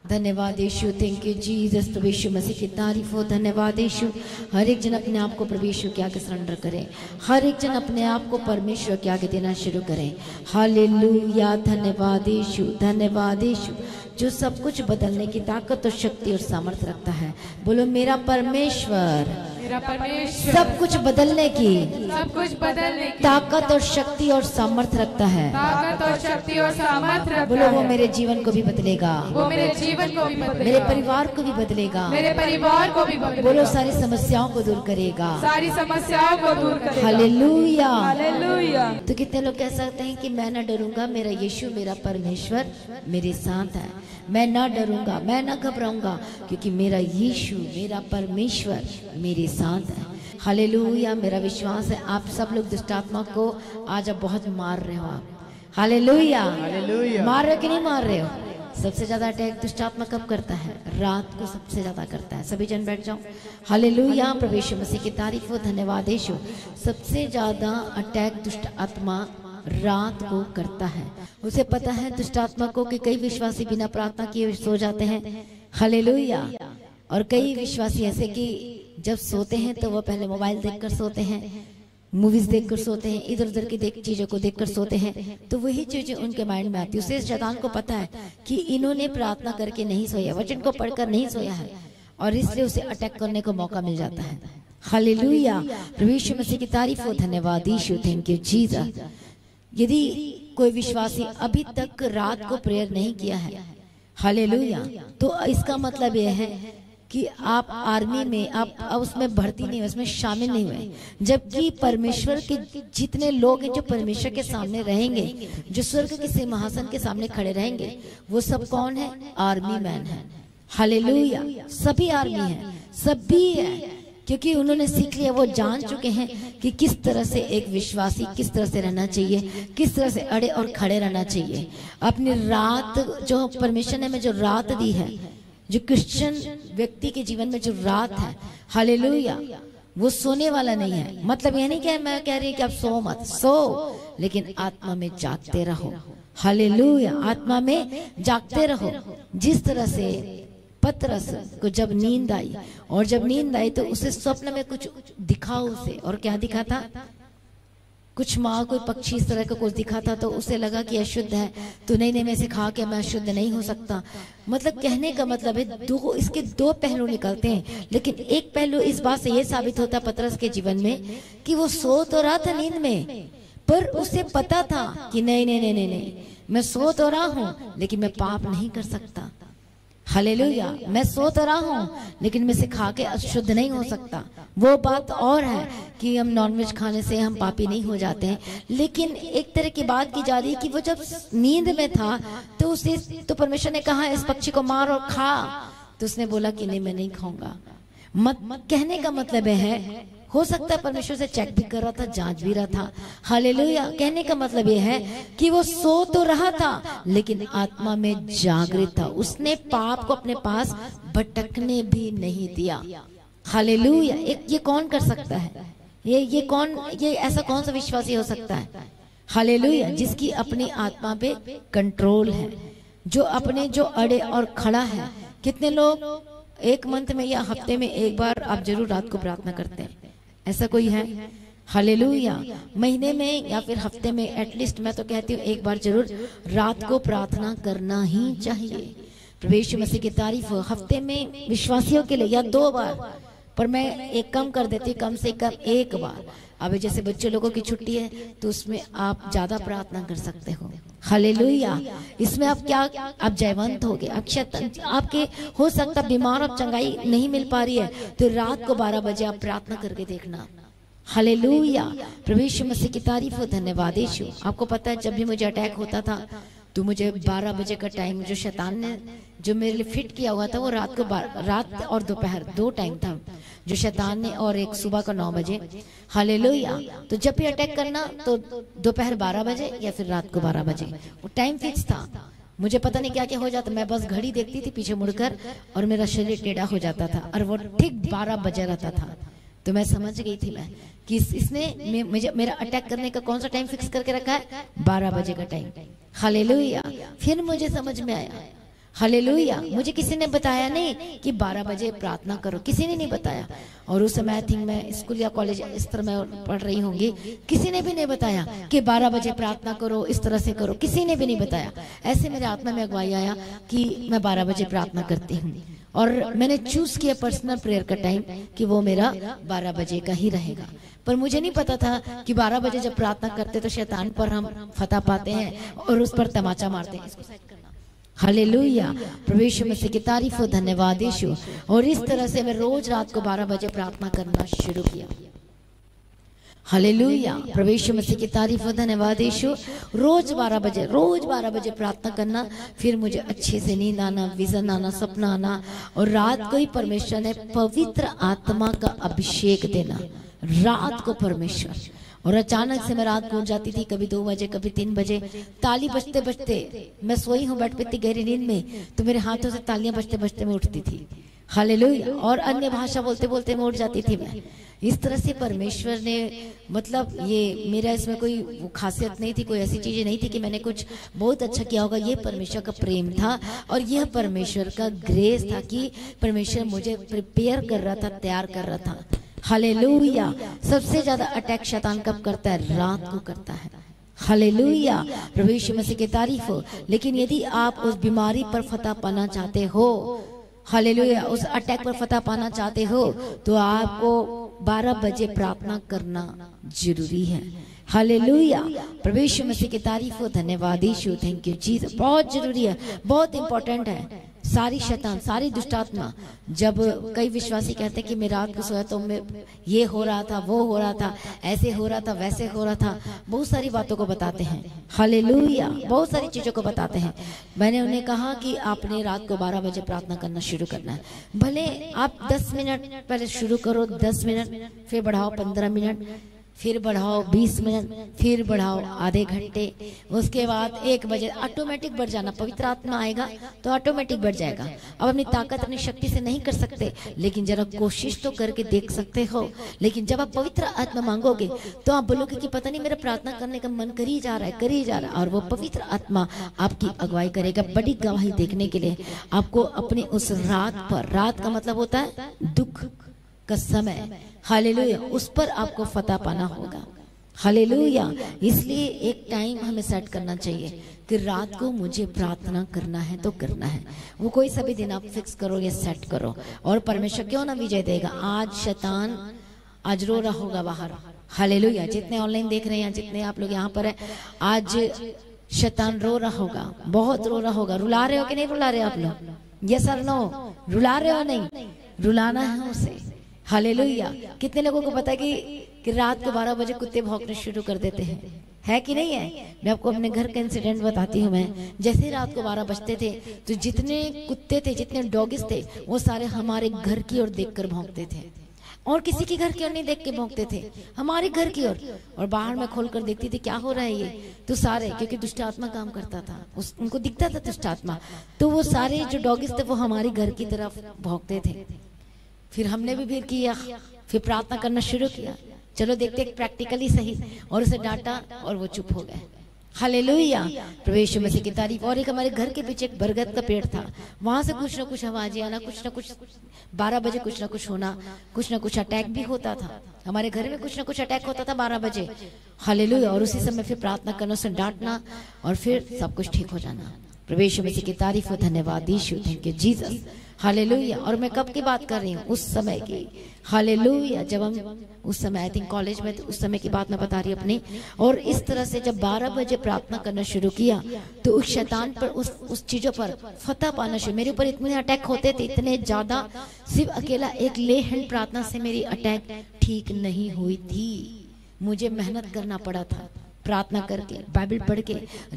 धन्यवाद यीशु, thank you Jesus. प्रभु यीशु मसीह की तारीफ हो। धन्यवाद यीशु। हर एक जन अपने आप को प्रभु यीशु के आगे सरेंडर करे। हर एक जन अपने आप को परमेश्वर के आगे देना शुरू करे। हालेलुया। धन्यवाद यीशु, धन्यवाद यीशु, जो सब कुछ बदलने की ताकत और शक्ति और सामर्थ्य रखता है। बोलो मेरा परमेश्वर सब कुछ बदलने की ताकत और शक्ति और सामर्थ्य रखता है। बोलो वो मेरे जीवन को भी बदलेगा, वो मेरे जीवन को भी बदलेगा, मेरे परिवार को भी बदलेगा, मेरे परिवार को भी बदलेगा। बोलो सारी समस्याओं को दूर करेगा, सारी समस्याओं को दूर करेगा। Hallelujah, hallelujah. तो कितने लोग कह सकते हैं कि मैं न डरूंगा, मेरा यीशु मेरा परमेश्वर मेरे साथ है। मैं ना डरूंगा, मैं ना घबराऊंगा, क्योंकि मेरा यीशु मेरा परमेश्वर मेरे साथ है। हालेलुया। मेरा विश्वास है आप सब लोग दुष्ट आत्मा को आज अब बहुत मार रहे हो। आप हालेलुया, मार रहे हो कि नहीं मार रहे हो? सबसे ज्यादा अटैक दुष्ट आत्मा कब करता है? रात को सबसे ज्यादा करता है। सभी जन बैठ जाओ। हालेलुया। प्रभु यीशु मसीह की तारीफ हो। धन्यवाद यीशु। सबसे ज्यादा अटैक दुष्ट आत्मा रात को करता है। उसे पता है दुष्ट आत्मा को कि कई विश्वासी बिना प्रार्थना किए सो जाते हैं। हालेलुया। और कई विश्वासी ऐसे कि जब सोते हैं तो वो पहले मोबाइल देखकर सोते हैं, मूवीज देखकर सोते हैं, इधर उधर की चीजों को देखकर सोते हैं, तो वही चीजें उनके माइंड में आती है। उसे शैतान को पता है कि इन्होंने प्रार्थना करके नहीं सोया, वचन को पढ़कर नहीं सोया है, और इसलिए उसे अटैक करने को मौका मिल जाता है। हालेलुया। प्रभु यीशु मसीह की तारीफ हो। धन्यवाद यीशु, थैंक यू जीसस। यदि कोई विश्वासी अभी तक रात को प्रेयर नहीं किया है, हालेलुया, तो इसका मतलब यह है कि आप आर्मी में आप उसमें भर्ती नहीं हुए, उसमें शामिल नहीं हुए। जबकि परमेश्वर के जितने लोग हैं जो परमेश्वर के सामने रहेंगे, जो स्वर्ग के सिंहासन के सामने खड़े रहेंगे, वो सब कौन है? आर्मी मैन है। हालेलुया। सभी आर्मी है, सभी है, क्योंकि उन्होंने सीख लिया, वो जान चुके हैं कि किस तरह से एक विश्वासी किस तरह से रहना चाहिए, किस तरह से अड़े और खड़े रहना चाहिए। अपनी रात जो परमेश्वर ने हमें जो रात दी है, जो क्रिश्चियन व्यक्ति के जीवन में जो रात है, हालेलुया, वो सोने वाला नहीं है। मतलब ये नहीं कि मैं कह रही कि आप सो मत, सो, लेकिन आत्मा में जागते रहो। हालेलुया। आत्मा में जागते रहो। जिस तरह से पतरस को जब नींद आई, और जब नींद आई तो उसे स्वप्न में कुछ दिखा उसे, और क्या दिखा था? कुछ माँ कोई पक्षी इस तरह का कुछ दिखा था, तो उसे लगा कि अशुद्ध है, तो नहीं मैं इसे खा के मैं अशुद्ध नहीं हो सकता। मतलब कहने का मतलब है इसके दो पहलू निकलते हैं, लेकिन एक पहलू इस बात से यह साबित होता है पतरस के जीवन में कि वो सो तो रहा था नींद में, पर उसे पता था कि नहीं, मैं सो तो रहा हूँ लेकिन मैं पाप नहीं कर सकता। हालेलुया। मैं सो तो रहा हूँ लेकिन मैं से खा के अशुद्ध नहीं हो सकता। वो बात और है कि हम नॉनवेज खाने से हम पापी नहीं हो जाते हैं, लेकिन एक तरह की बात की जा रही है कि वो जब नींद में था तो उसे तो परमेश्वर ने कहा इस पक्षी को मार और खा, तो उसने बोला कि नहीं मैं नहीं खाऊंगा। कहने का मतलब है, हो सकता है परमेश्वर से चेक भी कर रहा था, जांच भी रहा था। हालेलुया। कहने का मतलब यह है कि वो सो तो रहा था लेकिन आत्मा में जागृत था। उसने पाप को अपने पास भटकने भी नहीं दिया। हालेलुया। ये कौन कर सकता है? ये ऐसा कौन सा विश्वासी हो सकता है? हालेलुया। जिसकी अपनी आत्मा पे कंट्रोल है, जो अपने जो अड़े और खड़ा है। कितने लोग एक मंथ में या हफ्ते में एक बार आप जरूर रात को प्रार्थना करते हैं? ऐसा कोई है? हालेलुया। महीने में या फिर हफ्ते में एटलीस्ट मैं तो कहती हूँ एक बार जरूर रात को प्रार्थना करना ही चाहिए। प्रभु यीशु मसीह की तारीफ हो। हफ्ते में विश्वासियों के लिए या 2 बार, पर मैं एक कम कर देती हूँ, कम से कम 1 बार। अभी जैसे बच्चे लोगों की छुट्टी है तो उसमें आप ज्यादा प्रार्थना कर सकते हो। हालेलुया। इसमें आप क्या, आप जयवंत हो गए, अक्षय आपके हो सकता बीमार और चंगाई नहीं मिल पा रही है, तो रात को 12 बजे आप प्रार्थना करके देखना। हालेलुया। प्रभु यीशु मसीह की तारीफ हो। धन्यवाद यीशु। आपको पता है जब भी मुझे अटैक होता था तो मुझे 12 बजे का टाइम जो शैतान ने जो मेरे लिए फिट किया हुआ था, वो रात और दोपहर 2 टाइम था जो शैतान ने, और एक सुबह का 9 बजे। हालेलुया। तो जब भी अटैक करना तो दोपहर 12 बजे या फिर रात को 12 बजे, वो टाइम फिक्स था। मुझे पता नहीं क्या क्या हो जाता, मैं बस घड़ी देखती थी पीछे मुड़कर और मेरा शरीर टेढ़ा हो जाता था, और वो ठीक 12 बजे रहता था। तो मैं समझ गई थी मैं कि इसने मेरा अटैक करने का कौन सा टाइम फिक्स करके रखा है? 12 बजे का टाइम। हालेलुया। फिर मुझे समझ में आया, हालेलुया। मुझे किसी ने बताया नहीं कि 12 बजे प्रार्थना करो, किसी ने नहीं बताया। और उस समय आई थिंक मैं स्कूल या कॉलेज इस तरह मैं पढ़ रही होंगी, किसी ने भी नहीं बताया कि 12 बजे प्रार्थना करो, इस तरह से करो, किसी ने भी नहीं बताया। ऐसे मेरे आत्मा में अगुवाई आया कि मैं 12 बजे प्रार्थना करती हूँ और मैंने चूज किया पर्सनल प्रेयर का टाइम कि वो मेरा 12 बजे का ही रहेगा। पर मुझे नहीं पता था कि 12 बजे जब प्रार्थना करते तो शैतान पर हम फतह पाते हैं और उस पर तमाचा मारते हैं। इसको सेट करना। हालेलुया, प्रभु यीशु मसीह की तारीफ हो, धन्यवाद यीशु। और इस तरह से मैं रोज रात को 12 बजे प्रार्थना करना शुरू किया। हालेलुया, प्रभु यीशु मसीह की तारीफ हो, धन्यवाद यीशु। रोज 12 बजे प्रार्थना करना। फिर मुझे अच्छे से नींद आना, विजन आना, सपना आना। और रात को ही परमेश्वर ने पवित्र आत्मा का अभिषेक देना, रात को परमेश्वर। और अचानक से मैं रात को उठ जाती थी, कभी 2 बजे, कभी 3 बजे। ताली बजते बजते मैं सोई हूँ बेड पे इतनी गहरी नींद में, तो मेरे हाथों से तालियां बजते बजते मैं उठती थी। हालेलुया। और अन्य भाषा बोलते बोलते मैं उठ जाती थी मैं। इस तरह से परमेश्वर ने, मतलब ये मेरा इसमें कोई वो खासियत नहीं थी, कोई ऐसी चीजें नहीं थी कि मैंने कुछ बहुत अच्छा किया होगा। ये परमेश्वर का प्रेम था और यह परमेश्वर का ग्रेस था कि परमेश्वर मुझे प्रिपेयर कर रहा था, तैयार कर रहा था। हालेलुया। सबसे ज्यादा अटैक शैतान कब करता है? रात को करता है। हालेलुया, प्रभु यीशु मसीह की तारीफ हो। लेकिन यदि आप उस बीमारी पर फतह पाना चाहते हो, हालेलुया, उस अटैक पर फतह पाना चाहते हो, तो आपको 12 बजे प्रार्थना करना जरूरी है। हालेलुया, प्रभु यीशु मसीह की तारीफ हो, धन्यवाद यीशु, थैंक यू जीसस। बहुत जरूरी है, बहुत इंपॉर्टेंट है। सारी शैतान, सारी दुष्टात्मा, जब कई विश्वासी कहते हैं कि मैं रात को सोया तो मैं ये हो रहा था, वो हो रहा था, ऐसे हो रहा था, वैसे हो रहा था, बहुत सारी बातों को बताते हैं। हालेलुया, बहुत सारी चीजों को बताते हैं। मैंने उन्हें कहा कि आपने रात को 12 बजे प्रार्थना करना शुरू करना है। भले आप 10 मिनट पहले शुरू करो, 10 मिनट, फिर बढ़ाओ 15 मिनट, फिर बढ़ाओ 20 मिनट, फिर बढ़ाओ आधे घंटे, उसके बाद 1 बजे ऑटोमेटिक बढ़ जाना। पवित्र आत्मा आएगा तो ऑटोमेटिक बढ़ जाएगा। अब अपनी ताकत, अपनी शक्ति से नहीं कर सकते, लेकिन जरा कोशिश तो करके देख सकते हो। लेकिन जब आप पवित्र आत्मा मांगोगे तो आप बोलोगे कि पता नहीं मेरा प्रार्थना करने का मन कर ही जा रहा है, कर ही जा रहा है। और वो पवित्र आत्मा आपकी अगुवाई करेगा। बड़ी गवाही देखने के लिए आपको अपनी उस रात पर, रात का मतलब होता है दुख का समय, हालेलुया, उस पर आपको फतह पाना होगा। हालेलुया। इसलिए एक टाइम हमें सेट करना चाहिए कि रात को मुझे प्रार्थना करना है तो करना है। वो कोई सभी दिन आप फिक्स करो या सेट करो, और परमेश्वर क्यों ना विजय देगा। आज शैतान आज रो रहा होगा बाहर। हालेलुया। जितने ऑनलाइन देख रहे हैं, जितने आप लोग यहाँ पर है, आज शैतान रो रहा होगा, बहुत रो रहा होगा। रुला रहे हो कि नहीं रुला रहे आप लोग? यस और नो? रुला रहे हो? नहीं, रुलाना है उसे। हालेलुया। कितने लोगों को पता है कि रात को 12 बजे कुत्ते भौंकने शुरू कर देते हैं? है कि नहीं है? मैं आपको अपने घर का इंसिडेंट बताती हूँ। मैं जैसे रात को 12 बजते थे तो जितने कुत्ते थे, जितने डॉगिस थे, वो सारे हमारे घर की ओर देखकर भौंकते थे, और किसी के घर की ओर नहीं देख के भौंकते थे, हमारे घर की ओर। और बाहर में खोल कर देखती थी क्या हो रहा है ये, तो सारे, क्योंकि दुष्ट आत्मा काम करता था, उनको दिखता था दुष्ट आत्मा, तो वो सारे जो डॉगिस थे वो हमारे घर की तरफ भौंकते थे। फिर हमने भी फिर किया, फिर प्रार्थना करना शुरू किया, चलो देखते प्रैक्टिकली सही, और उसे डांटा और वो चुप हो गए। हालेलुया, प्रभु यीशु मसीह की तारीफ। और एक हमारे घर के पीछे एक बरगद का पेड़ था, वहां से कुछ ना कुछ आवाजें आना, कुछ ना कुछ 12 बजे कुछ ना कुछ होना, कुछ ना कुछ अटैक भी होता था हमारे घर में, कुछ ना कुछ अटैक होता था 12 बजे। हालेलुया। और उसी समय फिर प्रार्थना करना, उसे डांटना, और फिर सब कुछ ठीक हो जाना। प्रभु यीशु मसीह की तारीफ हो, धन्यवाद यीशु, थैंक यू जीसस। हालेलुया। और मैं कब की बात कर रही हूँ? उस समय की। हालेलुया। जब हम उस समय आई थिंक कॉलेज में, तो उस समय की बात मैं बता रही अपनी। और इस तरह से जब 12 बजे प्रार्थना करना शुरू किया तो उस शैतान पर, उस चीजों पर फतह पाना शुरू। मेरे ऊपर इतने अटैक होते थे, इतने ज्यादा, सिर्फ अकेला एक ले हैंड प्रार्थना से मेरी अटैक ठीक नहीं हुई थी। मुझे मेहनत करना पड़ा था, प्रार्थना करके, बाइबल पढ़ के,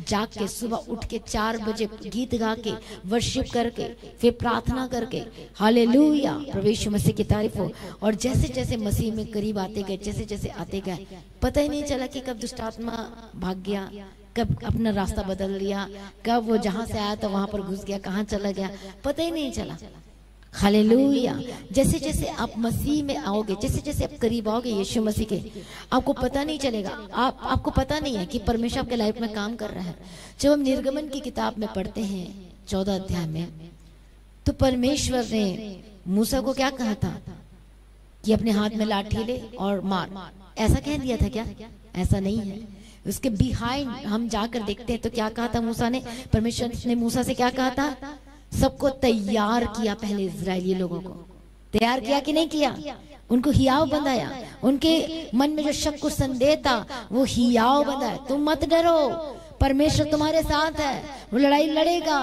जाग के, सुबह उठ के 4 बजे गीत गा के, वर्शिप करके, फिर प्रार्थना करके। हालेलुया, प्रभु यीशु मसीह की तारीफ हो। और जैसे जैसे मसीह में करीब आते गए, जैसे जैसे आते गए, पता ही नहीं चला कि कब दुष्ट आत्मा भाग गया, कब अपना रास्ता बदल लिया, कब वो जहां से आया था वहां पर घुस गया, कहाँ चला गया, पता ही नहीं चला। हालेलुया। जैसे जैसे आप मसीह में आओगे, जैसे जैसे आप करीब आओगे यीशु मसीह के, आपको पता नहीं चलेगा, आपको पता नहीं है कि परमेश्वर आपके लाइफ में काम कर रहा है। जब हम निर्गमन की किताब में पढ़ते हैं 14 अध्याय में, तो परमेश्वर ने मूसा को क्या कहा था कि अपने हाथ में लाठी ले और मार, ऐसा कह दिया था क्या? ऐसा नहीं है। उसके बिहाइंड हम जाकर देखते हैं तो क्या कहा था मूसा ने? परमेश्वर ने मूसा से क्या कहा था? सबको तैयार किया, पहले इजरायली लोगों को तैयार किया कि नहीं किया? उनको हियाव बनाया, उनके मन में जो शक को संदेह था वो हियाव बनाया। तुम मत डरो, परमेश्वर तुम्हारे साथ है, वो लड़ाई लड़ेगा।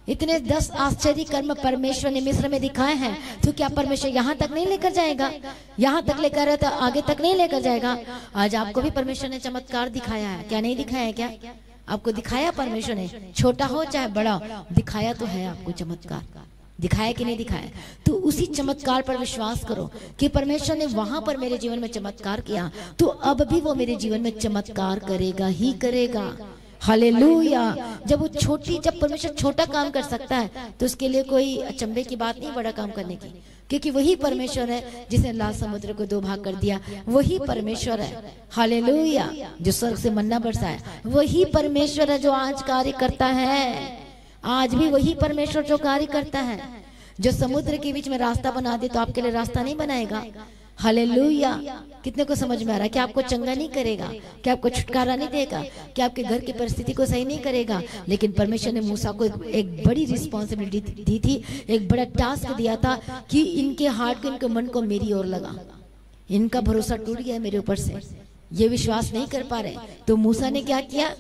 इतने 10 आश्चर्य कर्म परमेश्वर ने मिस्र में दिखाए हैं, तो क्या परमेश्वर यहाँ तक नहीं लेकर जाएगा? यहाँ तक लेकर है तो आगे तक नहीं लेकर जाएगा? आज आपको भी परमेश्वर ने चमत्कार दिखाया है, क्या नहीं दिखाया है? क्या आपको दिखाया परमेश्वर ने? छोटा हो चाहे बड़ा, दिखाया तो है आपको चमत्कार। दिखाया कि नहीं दिखाया? तो उसी चमत्कार पर विश्वास करो कि परमेश्वर ने वहां पर मेरे जीवन में चमत्कार किया, तो अब भी वो मेरे जीवन में चमत्कार करेगा ही करेगा। हालेलुया। जब परमेश्वर छोटा काम कर सकता है तो उसके लिए कोई अचंभे की बात नहीं बड़ा काम करने की, क्योंकि वही परमेश्वर है जिसने लाल समुद्र को 2 भाग कर दिया। वही परमेश्वर है, हालेलुया, जो स्वर्ग से मन्ना बरसाया। वही परमेश्वर है जो आज कार्य करता है। आज भी वही परमेश्वर जो कार्य करता है, जो समुद्र के बीच में रास्ता बना दे तो आपके लिए रास्ता नहीं बनाएगा? हालेलुया। कितने को समझ में आ रहा है कि आपको चंगा नहीं करेगा, कि आपको छुटकारा नहीं देगा, कि आपके घर की परिस्थिति को सही नहीं करेगा? लेकिन परमेश्वर ने मूसा को एक बड़ी रिस्पॉन्सिबिलिटी दी थी, एक बड़ा टास्क दिया था कि इनके हार्ट को, इनके मन को मेरी ओर लगा। इनका भरोसा टूट गया मेरे ऊपर से, ये विश्वास नहीं कर पा रहे। तो मूसा ने क्या किया?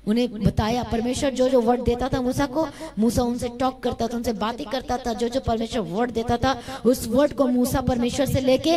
उन्हें बताया। परमेश्वर जो जो वर्ड देता था मूसा को, मूसा उनसे टॉक करता था, उनसे बातें करता था। जो जो परमेश्वर वर्ड देता था उस वर्ड को मूसा परमेश्वर से लेके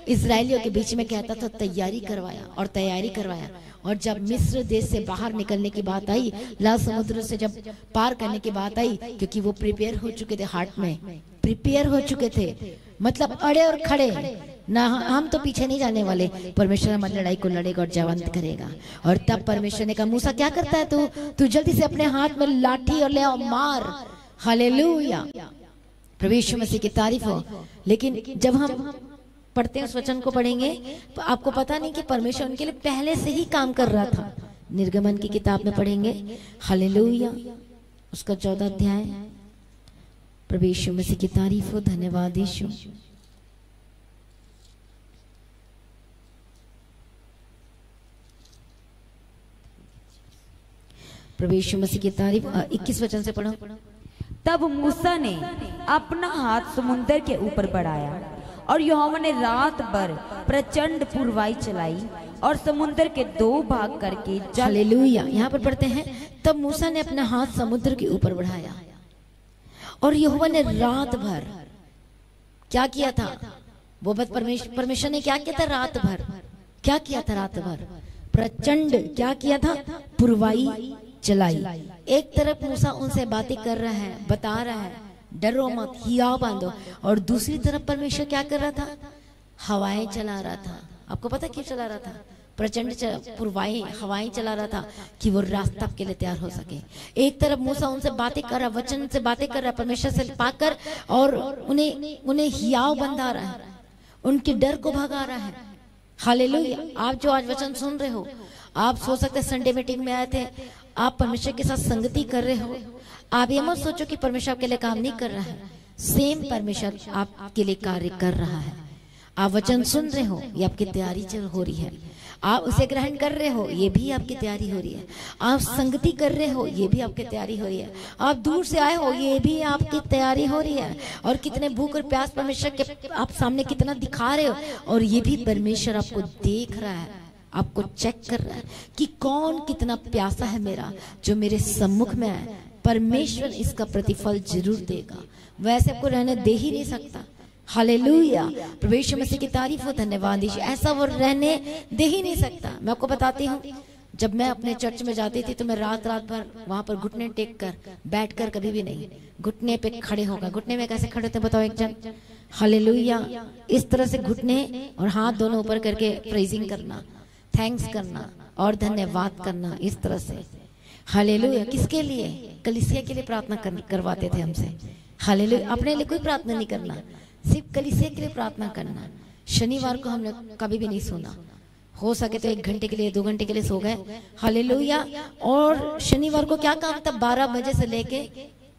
इजरायलियों के बीच में कहता था, तैयारी करवाया और तैयारी करवाया। और जब मिस्र देश से बाहर निकलने की बात आई, लाल समुद्र से जब पार करने की बात आई, क्योंकि वो प्रिपेयर हो चुके थे, हार्ट में प्रिपेयर हो चुके थे, मतलब अड़े और खड़े ना, हम तो पीछे नहीं जाने वाले। परमेश्वर हमारी लड़ाई को लड़ेगा और जयवंत करेगा। और तब परमेश्वर ने कहा, मूसा क्या करता है तू जल्दी से अपने हाथ में लाठी और ले आओ, मार। हालेलुया, प्रभु यीशु मसीह की तारीफ हो। लेकिन जब हम पढ़ते हैं, उस वचन को पढ़ेंगे तो आपको पता नहीं कि परमेश्वर उनके लिए पहले से ही काम कर रहा था। निर्गमन की किताब में पढ़ेंगे, हालेलुया, उसका 14 अध्याय। प्रभु यीशु मसीह की तारीफ हो, धन्यवाद यीशु। प्रभु यीशु मसीह की तारीफ। 21 वचन से पढ़ो। तब मूसा ने अपना हाथ समुद्र के ऊपर बढ़ाया और यहोवा ने रात भर प्रचंड पुरवाई चलाई और समुद्र के 2 भाग करके जल। हालेलुया। यहाँ पर पढ़ते हैं, तब मूसा ने अपना हाथ समुद्र के ऊपर बढ़ाया और यहोवा ने रात भर क्या किया था? वो बात परमेश्वर ने क्या किया था? रात भर क्या किया था? रात भर प्रचंड क्या किया था? पुरवाई चलाई। एक तरफ मूसा उनसे बातें कर रहा है, बता रहा है डरो मत, हियाव बांधो, और दूसरी तरफ परमेश्वर क्या कर रहा था? हवाएं चला रहा था। आपको पता क्यों चला रहा था? प्रचंड पुरवाई हवाएं चला रहा था कि वो रास्ता के लिए तैयार हो सके। एक तरफ मूसा उनसे बातें कर रहा, वचन से बातें कर रहा परमेश्वर से पाकर, और उन्हें हियाव बंधा रहा है, उनके डर को भगा रहा है। हालेलुया। आप जो आज वचन सुन रहे हो, आप सोच सकते हैं संडे मीटिंग में आए थे, आप परमेश्वर के साथ संगति कर रहे हो, आप ये मत सोचो कि परमेश्वर आपके लिए काम नहीं कर रहा है। सेम परमेश्वर आपके लिए कार्य कर रहा है। आप वचन सुन रहे हो, ये आपकी तैयारी चल हो रही है। आप उसे ग्रहण कर रहे हो, ये भी आपकी तैयारी हो रही है। आप संगति कर रहे हो, ये भी आपकी तैयारी हो रही है। आप दूर से आए हो, ये भी आपकी तैयारी हो रही है। और कितने भूख और प्यास परमेश्वर के आप सामने कितना दिखा रहे हो, और ये भी परमेश्वर आपको देख रहा है, आपको चेक कर रहा है कि कौन कितना प्यासा है मेरा, जो मेरे सम्मुख में है। परमेश्वर इसका प्रतिफल जरूर देगा, वैसे आपको रहने दे ही नहीं सकता। हालेलुया। प्रभु यीशु मसीह की तारीफ हो, धन्यवाद यीशु। ऐसा वो रहने दे ही नहीं सकता। मैं आपको बताती हूँ, जब मैं अपने चर्च में जाती थी तो मैं रात भर वहां पर घुटने टेक कर बैठ कर कभी भी नहीं, घुटने पे खड़े होगा। घुटने में कैसे खड़े होते बताओ एक जन? हालेलुया। इस तरह से घुटने और हाथ दोनों ऊपर करके प्रेजिंग करना, थैंक्स करना और धन्यवाद करना, इस तरह से। हालेलुया। किसके लिए? कलीसिया के लिए प्रार्थना करवाते थे हमसे। हालेलुया। अपने लिए कोई प्रार्थना नहीं करना, सिर्फ कलीसिया के लिए प्रार्थना करना। शनिवार को हमने कभी भी नहीं सुना, हो सके तो 1 घंटे के लिए 2 घंटे के लिए सो गए। हालेलुया। और शनिवार को क्या काम था? 12 बजे से लेके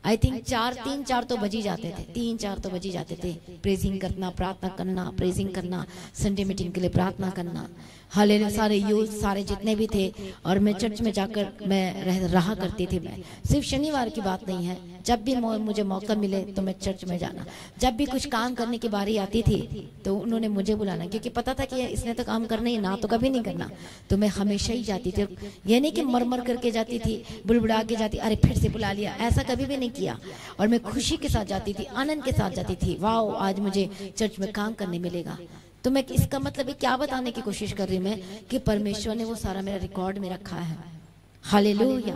आई थिंक 3-4 तो बज ही जाते थे, 3-4 तो बज ही जाते थे। प्रेजिंग करना, प्रार्थना करना, प्रेजिंग करना, संडे मीटिंग के लिए प्रार्थना करना, हालेलुया। सारे यूथ सारे जितने भी थे, और मैं चर्च में जाकर मैं रहा करती थी। मैं सिर्फ शनिवार की बात नहीं है, जब भी मुझे मौका मिले तो मैं चर्च में जाना। जब भी कुछ काम करने की बारी आती थी तो उन्होंने मुझे बुलाना, क्योंकि पता था कि इसने तो काम करना ही, ना तो कभी नहीं करना। तो मैं हमेशा ही जाती थी, ये नहीं कि मर करके जाती थी, बुड़बुड़ा के जाती, अरे फिर से बुला लिया, ऐसा कभी भी नहीं किया। और मैं खुशी के साथ जाती थी, आनंद के साथ जाती थी। वाओ, आज मुझे चर्च में काम करने मिलेगा। तो मैं इसका मतलब क्या बताने की कोशिश कर रही हूँ मैं, कि परमेश्वर ने वो सारा मेरा रिकॉर्ड में रखा है। हालेलुया,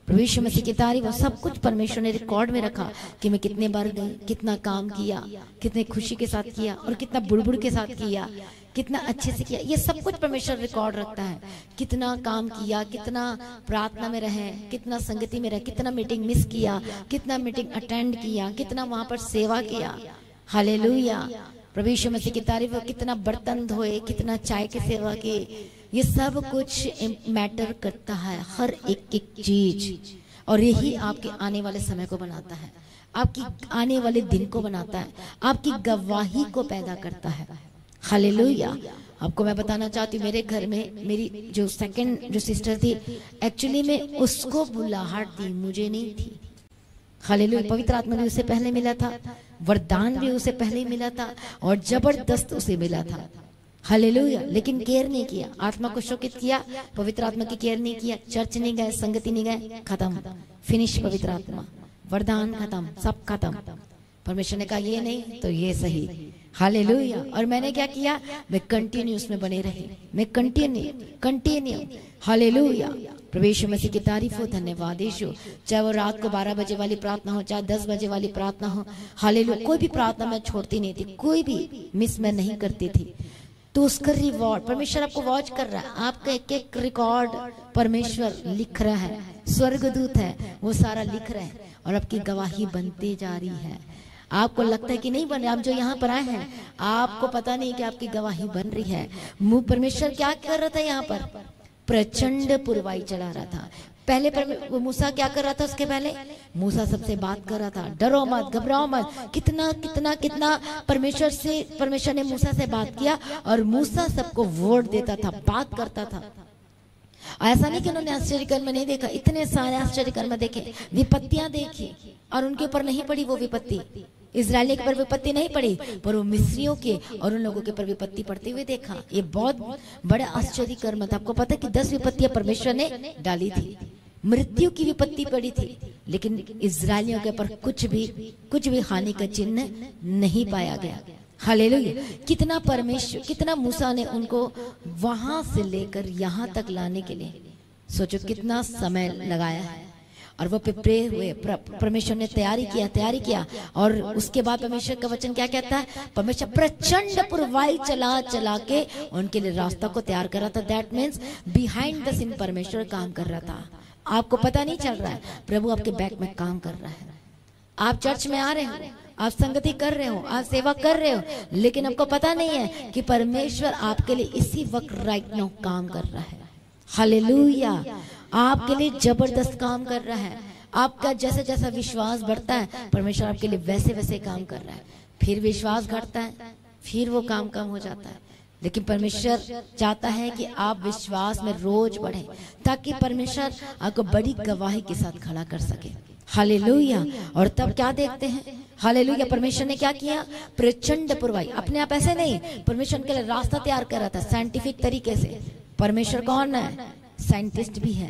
प्रभु यीशु मसीह की तारीफ। वो सब कुछ परमेश्वर ने रिकॉर्ड में रखा, कि मैं कितने बार गई, कितना काम किया, कितने खुशी के साथ किया, और कितना बुड़बुड़ के साथ किया, कितना अच्छे से किया। ये सब कुछ परमेश्वर रिकॉर्ड रखता है। कितना काम किया, कितना प्रार्थना में रहे, कितना संगति में रहे, कितना मीटिंग मिस किया, कितना मीटिंग अटेंड किया, कितना वहां पर सेवा किया। हालेलुया, प्रभु यीशु मसीह की तारीफ। कितना बर्तन धोए, कितना चाय की सेवा की, ये सब कुछ मैटर करता है, हर एक चीज। और यही आपके आने वाले समय को बनाता है, आपकी आने वाले दिन को बनाता है, आपकी गवाही को पैदा करता है। हालेलुया। आपको मैं बताना चाहती हूँ, मेरे घर में मेरी जो सेकंड जो सिस्टर थी, एक्चुअली में उसको बुलाहट थी, मुझे नहीं थी। हालेलुया। पवित्र आत्मा भी उसे पहले मिला था, वरदान भी उसे पहले मिला था, और जबरदस्त उसे मिला था। हालेलुया। लेकिन केयर नहीं किया, आत्मा को शोकित किया, पवित्र आत्मा की केयर नहीं किया, चर्च नहीं गए, संगति नहीं गए, खत्म, फिनिश। पवित्र आत्मा, वरदान खत्म, सब खत्म। परमेश्वर ने कहा ये नहीं तो ये सही। हालेलुया। और मैंने क्या किया, मैं कंटिन्यू उसमें बने रही, मैं कंटिन्यू। हालेलुया। प्रभु यीशु मसीह की तारीफ हो, धन्यवाद यीशु। चाहे वो रात को 12 बजे वाली प्रार्थना हो, चाहे 10 बजे वाली प्रार्थना हो, हालेलुया, कोई भी प्रार्थना मैं छोड़ती नहीं थी, कोई भी मिस मैं नहीं करती थी। तो उसका रिवॉर्ड परमेश्वर आपको वॉच कर रहा है, आपका एक एक रिकॉर्ड परमेश्वर लिख रहा है, स्वर्गदूत है वो सारा लिख रहे हैं, और आपकी गवाही बनती जा रही है। आपको लगता है कि नहीं बन रही, आप जो यहाँ पर आए हैं आपको पता नहीं कि आपकी गवाही बन रही है। परमेश्वर क्या कर रहा था यहाँ पर, प्रचंड पुरवाई चला रहा था। पहले मूसा क्या कर रहा था, उसके पहले मूसा सबसे बात कर रहा था, डरो मत, घबराओ मत। कितना कितना कितना परमेश्वर ने मूसा से बात किया, और मूसा सबको वोट देता था, बात करता था। ऐसा नहीं कि उन्होंने आश्चर्य कर्म नहीं देखा, इतने सारे आश्चर्य कर्म देखे, विपत्तियां देखी, और उनके ऊपर नहीं पड़ी वो विपत्ति। इजरायली के पर विपत्ति नहीं पड़ी, पर वो मिस्रियों के और उन लोगों के पर विपत्ति पड़ते हुए देखा। ये बहुत बड़ा आश्चर्य कर्म था। आपको पता है कि 10 विपत्तियां परमेश्वर ने डाली थी, मृत्यु की विपत्ति पड़ी थी, लेकिन इजरायलियों के पर कुछ भी हानि का चिन्ह नहीं पाया गया। हालेलुया। कितना परमेश्वर, कितना मूसा ने उनको वहां से लेकर यहाँ तक लाने के लिए, सोचो कितना समय लगाया है। और वो प्रिपेयर हुए, परमेश्वर ने तैयारी किया, और उसके बाद परमेश्वर का वचन क्या कहता है, परमेश्वर प्रचंड पुरवाई चला के उनके लिए रास्ता को तैयार कर रहा था। That means behind the scene परमेश्वर काम कर रहा था। आपको पता नहीं चल रहा है, प्रभु आपके बैक में काम कर रहा है। आप चर्च में आ रहे हो, आप संगति कर रहे हो, आप सेवा कर रहे हो, लेकिन आपको पता नहीं है कि परमेश्वर आपके लिए इसी वक्त राइट नाउ काम कर रहा है। हालेलुया। आपके लिए जबरदस्त काम कर रहा है। आपका जैसे जैसा विश्वास बढ़ता है, परमेश्वर आपके लिए वैसे वैसे काम कर रहा है। फिर विश्वास घटता है, फिर वो काम कम हो जाता है, लेकिन परमेश्वर चाहता है कि आप विश्वास में रोज बढ़ें, ताकि परमेश्वर आपको बड़ी गवाही के साथ खड़ा कर सके। हालेलुया। और तब क्या देखते हैं, हालेलुया, परमेश्वर ने क्या किया, प्रचंड पुरवाई। अपने आप ऐसे नहीं, परमेश्वर के लिए रास्ता तैयार कर रहा था साइंटिफिक तरीके से। परमेश्वर कौन है, साइंटिस्ट भी है,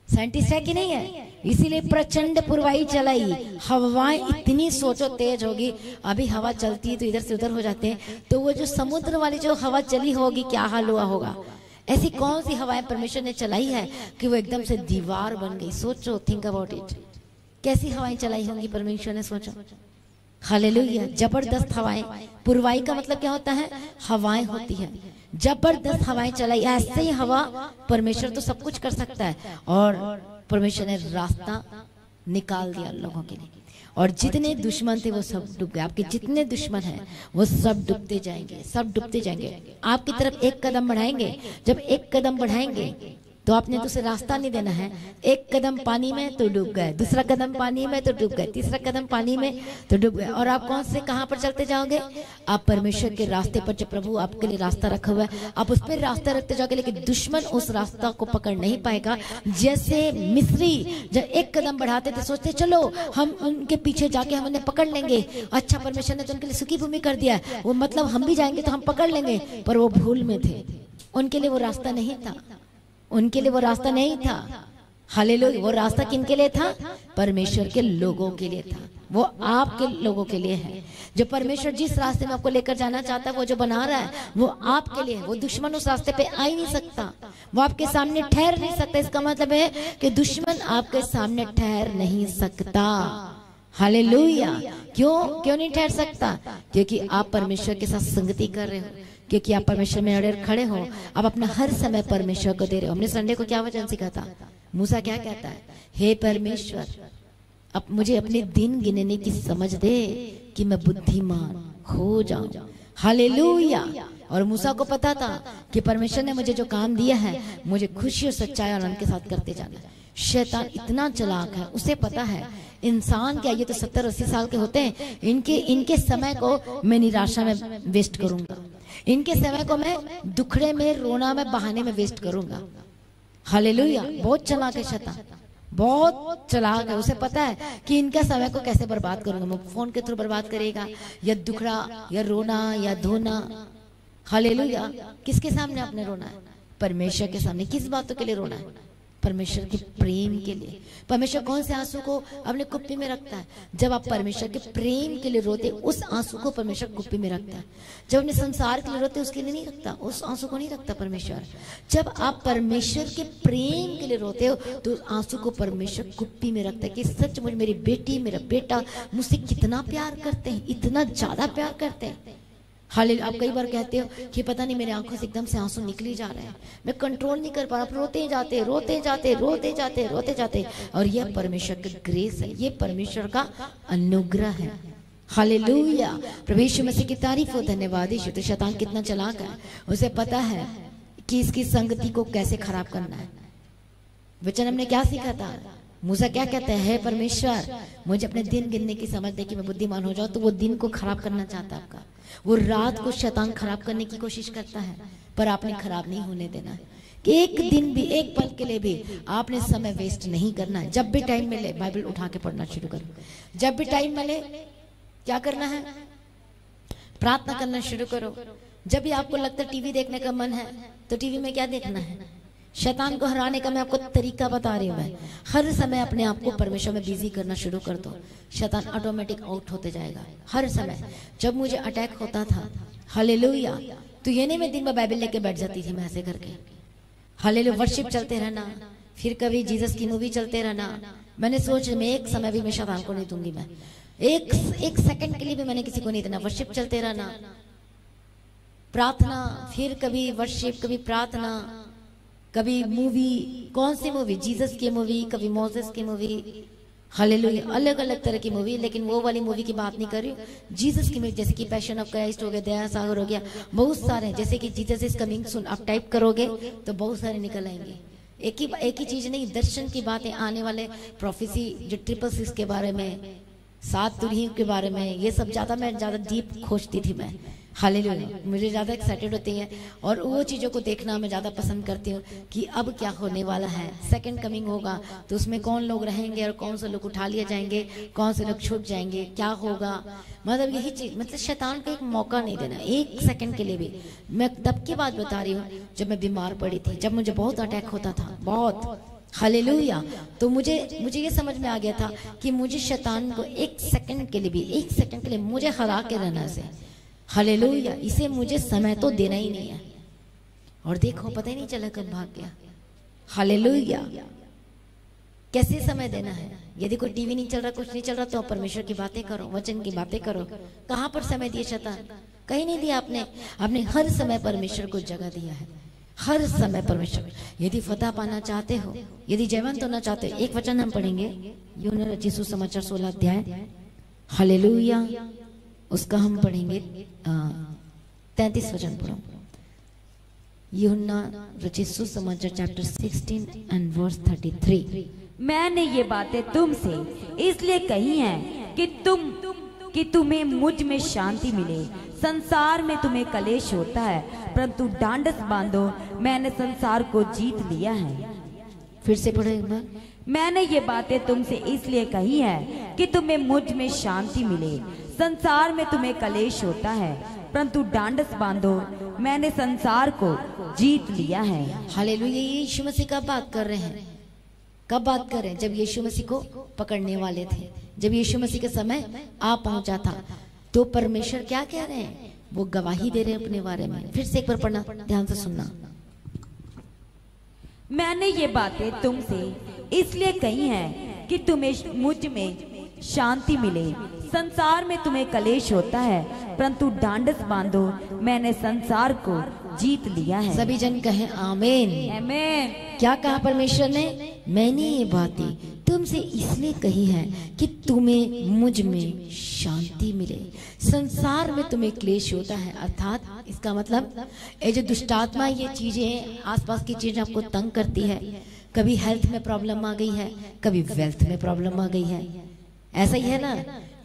साइंटिस्ट है कि नहीं है, इसीलिए प्रचंड पुरवाई चलाई। हवाएं इतनी सोचो तेज होगी, अभी हवा चलती है तो इधर से उधर हो जाते हैं, तो वो जो समुद्र वाली जो हवा चली होगी क्या हाल हुआ होगा। ऐसी कौन सी हवाएं परमेश्वर ने चलाई है कि वो एकदम से दीवार बन गई। सोचो, थिंक अबाउट इट, कैसी हवाएं चलाई होंगी परमेश्वर ने, सोचो। हालेलुया। जबरदस्त हवाएं, पुरवाई का मतलब क्या होता है, हवाएं होती है, जबरदस्त हवाएं चलाई। ऐसे ही हवा, परमेश्वर तो सब कुछ कर सकता है, और परमेश्वर ने रास्ता निकाल दिया लोगों के लिए, और जितने दुश्मन थे वो सब डूब गए। आपके जितने दुश्मन हैं वो सब डूबते जाएंगे, सब डूबते जाएंगे। आपकी तरफ एक कदम बढ़ाएंगे, जब एक कदम बढ़ाएंगे तो आपने तो उसे रास्ता नहीं देना है। एक कदम पानी में तो डूब गए, दूसरा कदम पानी में तो डूब गए, तीसरा कदम पानी में तो डूब गए। और आप कौन से कहां पर चलते जाओगे? आप परमेश्वर के रास्ते पर, जो प्रभु आपके लिए रास्ता रखा हुआ है, आप उस पर रास्ता रखते जाओगे। लेकिन दुश्मन उस रास्ता को पकड़ नहीं पाएगा। जैसे मिस्री जब एक कदम बढ़ाते थे, सोचते चलो हम उनके पीछे जाके हम उन्हें पकड़ लेंगे, अच्छा परमेश्वर ने तो उनके लिए सूखी भूमि कर दिया, वो मतलब हम भी जाएंगे तो हम पकड़ लेंगे। पर वो भूल में थे, उनके लिए वो रास्ता नहीं था, उनके लिए वो रास्ता नहीं था। हालेलुया। वो रास्ता किनके लिए था? परमेश्वर के लोगों के लिए था। वो आपके लोगों के लिए है। जो परमेश्वर जिस रास्ते में आपको लेकर जाना चाहता है, वो जो बना रहा है, वो आपके लिए है। वो दुश्मन उस रास्ते पे आ ही नहीं सकता, वो आपके सामने ठहर नहीं सकता। इसका मतलब है कि दुश्मन आपके सामने ठहर नहीं सकता। हालेलुया। क्यों नहीं ठहर सकता? क्योंकि आप परमेश्वर के साथ संगति कर रहे हो, क्योंकि आप परमेश्वर में अड़े खड़े हो, आप अपना हर समय परमेश्वर को दे रहे हो। हमने संडे को क्या वचन सीखा था? मूसा क्या कहता है? हे परमेश्वर, अब मुझे अपने दिन गिनने की समझ दे कि मैं बुद्धिमान हो जाऊं। हालेलुया। और मूसा को पता था कि परमेश्वर ने मुझे जो काम दिया है, मुझे खुशी और सच्चाई और आनंद के साथ करते जाना है। शैतान इतना चालाक है, उसे पता है इंसान क्या, ये तो 70-80 साल के होते हैं, इनके समय को मैं निराशा में वेस्ट करूंगा, इनके समय को मैं दुखड़े में, रोना में, बहाने में वेस्ट करूंगा। हालेलुया। बहुत चालाक है शैतान, बहुत चालाक है। उसे पता है कि इनका समय को कैसे बर्बाद करूंगा। मैं फोन के थ्रू बर्बाद करेगा, या दुखड़ा, या रोना, या धोना। हालेलुया। किसके सामने आपने रोना है? परमेश्वर के सामने। किस बातों के लिए रोना है? परमेश्वर के प्रेम के लिए। परमेश्वर कौन से आंसू को अपने कुप्पी में रखता है? जब आप परमेश्वर के प्रेम के लिए रोते, उस आंसू को परमेश्वर कुप्पी में रखता है। जब अपने संसार के लिए रोते, उसके लिए नहीं रखता, उस आंसू को नहीं रखता परमेश्वर। जब आप परमेश्वर के प्रेम के लिए रोते हो, तो उस आंसू को परमेश्वर कुप्पी में रखता है कि सचमुच मेरी बेटी, मेरा बेटा मुझसे कितना प्यार करते हैं, इतना ज्यादा प्यार करते हैं। हालेलुया। आप कई बार कहते हो कि पता नहीं मेरे आंखों से एकदम से आंसू निकली जा रहे हैं, मैं कंट्रोल नहीं कर पा रहा, रोते जाते रोते जाते रोते जाते रोते जाते। और यह परमेश्वर का ग्रेस है, ये परमेश्वर का अनुग्रह है। हालेलुया। प्रभु यीशु मसीह की तारीफ हो, धन्यवाद यीशु। तो शैतान कितना चालाक है, उसे पता है कि इसकी संगति को कैसे खराब करना है। वचन हमने क्या सीखा था? मूसा क्या कहते हैं? हे परमेश्वर, मुझे अपने दिन गिनने की समझ दे कि मैं बुद्धिमान हो जाऊं। तो वो दिन को खराब करना चाहता है आपका, वो रात को शैतान खराब करने की कोशिश करता है, पर आपने खराब नहीं होने देना है। कि एक दिन भी, एक पल के लिए भी आपने समय वेस्ट नहीं करना है। जब भी टाइम मिले बाइबल उठा के पढ़ना शुरू करो। जब भी टाइम मिले क्या करना है? प्रार्थना करना शुरू करो। जब भी आपको लगता है टीवी देखने का मन है, तो टीवी में क्या देखना है? शैतान को हराने का मैं आपको तरीका बता रही हूँ। मैं हर समय अपने आप को परमेश्वर में बिजी करना शुरू कर दो, शैतान ऑटोमेटिक आउट होते जाएगा। हर समय जब मुझे अटैक होता था, हालेलुया, तो ये नहीं मैं दिन में बाइबल लेके बैठ जाती थी मैं ऐसे करके। हालेलुया। वर्शिप चलते रहना, फिर कभी जीसस की मूवी चलते रहना। मैंने सोच मैं एक समय भी मैं शैतान को नहीं दूंगी, मैं एक सेकंड के लिए भी मैंने किसी को नहीं देना। वर्शिप चलते रहना, प्रार्थना, फिर कभी वर्शिप, कभी प्रार्थना, कभी मूवी। कौन सी मूवी? जीसस की मूवी, कभी मोसेस की मूवी। हालेलुया। अलग अलग तरह की मूवी, लेकिन वो वाली मूवी की बात नहीं कर रही हूँ। जीसस की मूवी, जैसे कि पैशन ऑफ क्राइस्ट हो गया, दया सागर हो गया, बहुत सारे। जैसे कि जीसस इज कमिंग सून, आप टाइप करोगे तो बहुत सारे निकल आएंगे। एक ही चीज नहीं, दर्शन की बातें, आने वाले प्रोफेसी, जो 666 के बारे में, 7 तुरही के बारे में, ये सब मैं ज्यादा डीप खोजती थी मैं। हालेलुया। मुझे ज़्यादा एक्साइटेड होती है और वो चीज़ों को देखना मैं ज़्यादा पसंद करती हूँ कि अब क्या होने वाला है। सेकंड कमिंग होगा तो उसमें कौन लोग रहेंगे और कौन से लोग उठा लिए जाएंगे, कौन से लोग छूट जाएंगे, क्या होगा। मतलब यही चीज़, मतलब शैतान को एक मौका नहीं देना एक सेकंड के लिए भी। मैं तब की बात बता रही हूँ जब मैं बीमार पड़ी थी, जब मुझे बहुत अटैक होता था, बहुत। हालेलुया। तो मुझे ये समझ में आ गया था कि मुझे शैतान को एक सेकंड के लिए भी, एक सेकंड के लिए मुझे हरा के रहना से, हालेलुया, इसे मुझे समय तो देना ही नहीं है। और देखो पता ही नहीं चला कब भाग गया। हालेलुया। कैसे समय देना है? यदि कोई टीवी नहीं चल रहा, कुछ नहीं चल रहा, तो आप परमेश्वर की बातें करो, वचन की बातें करो। कहां पर समय दिया शैतान? कहीं नहीं दिया आपने हर समय परमेश्वर को जगह दिया है, हर समय परमेश्वर। यदि फतह पाना चाहते हो, यदि जयवंत होना चाहते हो, एक वचन हम पढ़ेंगे, यूहन्ना रचित सुसमाचार 16 अध्याय, हालेलुया, उसका हम पढ़ेंगे 33 वचन पढ़ो। यूहन्ना रचित सुसमाचार चैप्टर 16 एंड वर्स 33। मैंने ये बातें तुमसे इसलिए कही हैं कि तुम्हें मुझ में शांति मिले। संसार में तुम्हें कलेश होता है, परंतु ढांढस बांधो, मैंने संसार को जीत लिया है। फिर से पढ़ो एक बार। मैंने ये बातें तुमसे इसलिए कही हैं कि तुम्हें मुझ में शांति मिले। संसार में तुम्हें कलेश होता है, परंतु ढांढस बांधो, मैंने संसार को जीत लिया है। हालेलुया। ये यीशु मसीह का बात कर रहे हैं। कब बात कर रहे हैं? जब यीशु मसीह को पकड़ने वाले थे, जब यीशु मसीह का समय आ पहुंचा था, तो परमेश्वर क्या कह रहे हैं? वो गवाही दे रहे हैं अपने बारे में। फिर से एक बार पढ़ना, ध्यान से सुनना। मैंने ये बातें तुमसे इसलिए कही हैं कि तुम्हें मुझ में शांति मिले। संसार में तुम्हें कलेश होता है, परंतु ढांढस बांधो, मैंने संसार को जीत लिया है। सभी जन कहें आमीन। आमीन। क्या कहा परमेश्वर ने? मैंने ये बातें तुमसे इसलिए कही हैं कि तुम्हें मुझ में शांति मिले। संसार में तुम्हें क्लेश होता है, अर्थात इसका मतलब ये जो दुष्टात्मा, ये चीजें, आसपास की चीजें आपको तंग करती है। कभी हेल्थ में प्रॉब्लम आ गई है, कभी वेल्थ में प्रॉब्लम आ गई है, ऐसा ही है ना।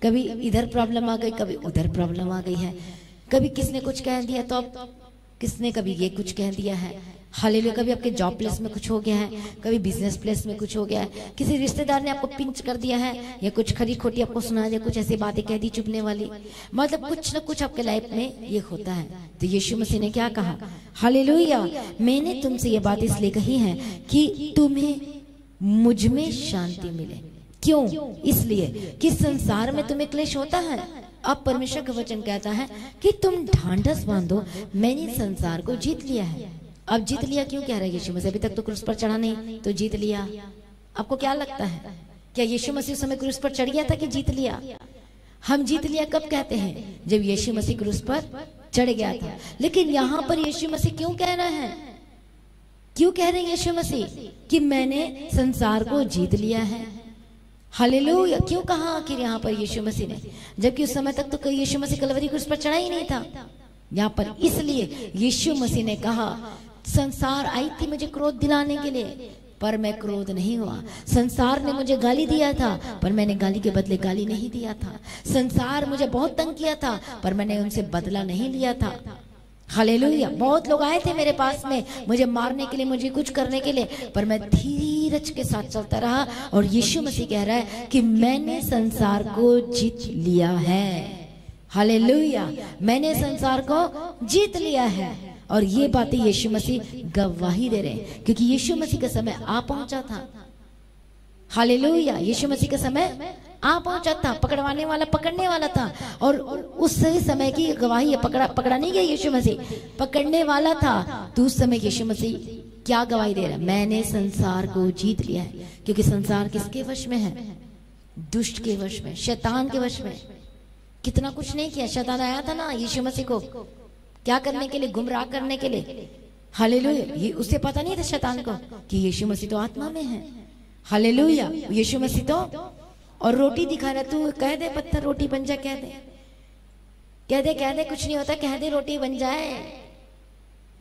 कभी इधर प्रॉब्लम आ गई, कभी उधर प्रॉब्लम आ गई है। कभी किसने कुछ कह दिया तो अब किसने कभी ये कुछ कह दिया है। हालेलुया। कभी आपके जॉब प्लेस में कुछ हो गया है, कभी बिजनेस प्लेस में कुछ हो गया है, किसी रिश्तेदार ने आपको पिंच कर दिया है, या कुछ खरी खोटी आपको सुना दिया, कुछ ऐसी बातें कह दी चुभने वाली। मतलब कुछ ना कुछ आपके लाइफ में ये होता है। तो यीशु मसीह ने क्या कहा? हालेलुया। मैंने तुमसे ये बात इसलिए कही है कि तुम्हें मुझ में शांति मिले। क्यों? इसलिए कि संसार में तुम्हें क्लेश होता है। अब परमेश्वर का वचन कहता है कि तुम ढांढस बांधो, मैंने संसार को जीत लिया है। अब जीत लिया क्यों कह रहा है यीशु मसीह? अभी तक तो क्रूस पर चढ़ा नहीं, तो जीत लिया। आपको क्या लगता है? क्या यीशु मसीह उस समय क्रूस पर चढ़ गया था कि जीत लिया? हम जीत लिया कब कहते हैं? जब यीशु मसीह क्रूस पर चढ़ गया था। लेकिन यहाँ पर यीशु मसीह क्यों कह रहे हैं? क्यों कह रहे हैं यीशु मसीह कि मैंने संसार को जीत लिया है? हालेलुया। क्यों कहा आखिर यहाँ पर यीशु मसीह ने, जबकि उस समय तक तो यीशु मसीह कलवरी क्रूस पर चढ़ा ही नहीं था। यहाँ पर इसलिए यीशु मसीह ने कहा, संसार आई थी मुझे क्रोध दिलाने के लिए, पर मैं क्रोध नहीं हुआ। संसार ने मुझे गाली दिया था, पर मैंने गाली के बदले गाली नहीं दिया था। संसार मुझे बहुत तंग किया था, पर मैंने उनसे बदला नहीं लिया था। हालेलुया। बहुत लोग आए थे मेरे पास में मुझे मारने के लिए, मुझे कुछ करने के लिए, पर मैं धीरज के साथ चलता रहा। और यीशु मसीह कह रहा है कि मैंने संसार को जीत लिया है। हालेलुया। मैंने संसार को जीत लिया है। और ये बातें यीशु मसीह गवाही दे रहे हैं, क्योंकि यीशु मसीह का समय आ पहुंचा था। हालेलुया। यीशु मसीह का समय आ पहुंचा था, पकड़वाने वाला पकड़ने वाला था। और उस सही समय की गवाही है। पकड़ा नहीं गया यीशु मसीह, पकड़ने वाला था। तो उस समय यीशु मसीह क्या गवाही दे रहा है? मैंने संसार को जीत लिया है। क्योंकि संसार किसके वश में है? दुष्ट के वश में, शैतान के वश में। कितना कुछ नहीं किया। शैतान आया था ना यीशु मसीह को क्या करने के लिए? गुमराह करने के लिए। हालेलुया। ये उसे पता नहीं था शैतान को कि यीशु मसीह तो आत्मा में है। हालेलुया। यीशु मसीह तो और रोटी दिखा रहा, तू कह दे पत्थर रोटी बन जाए, कह दे कुछ नहीं होता, कह दे रोटी बन जाए।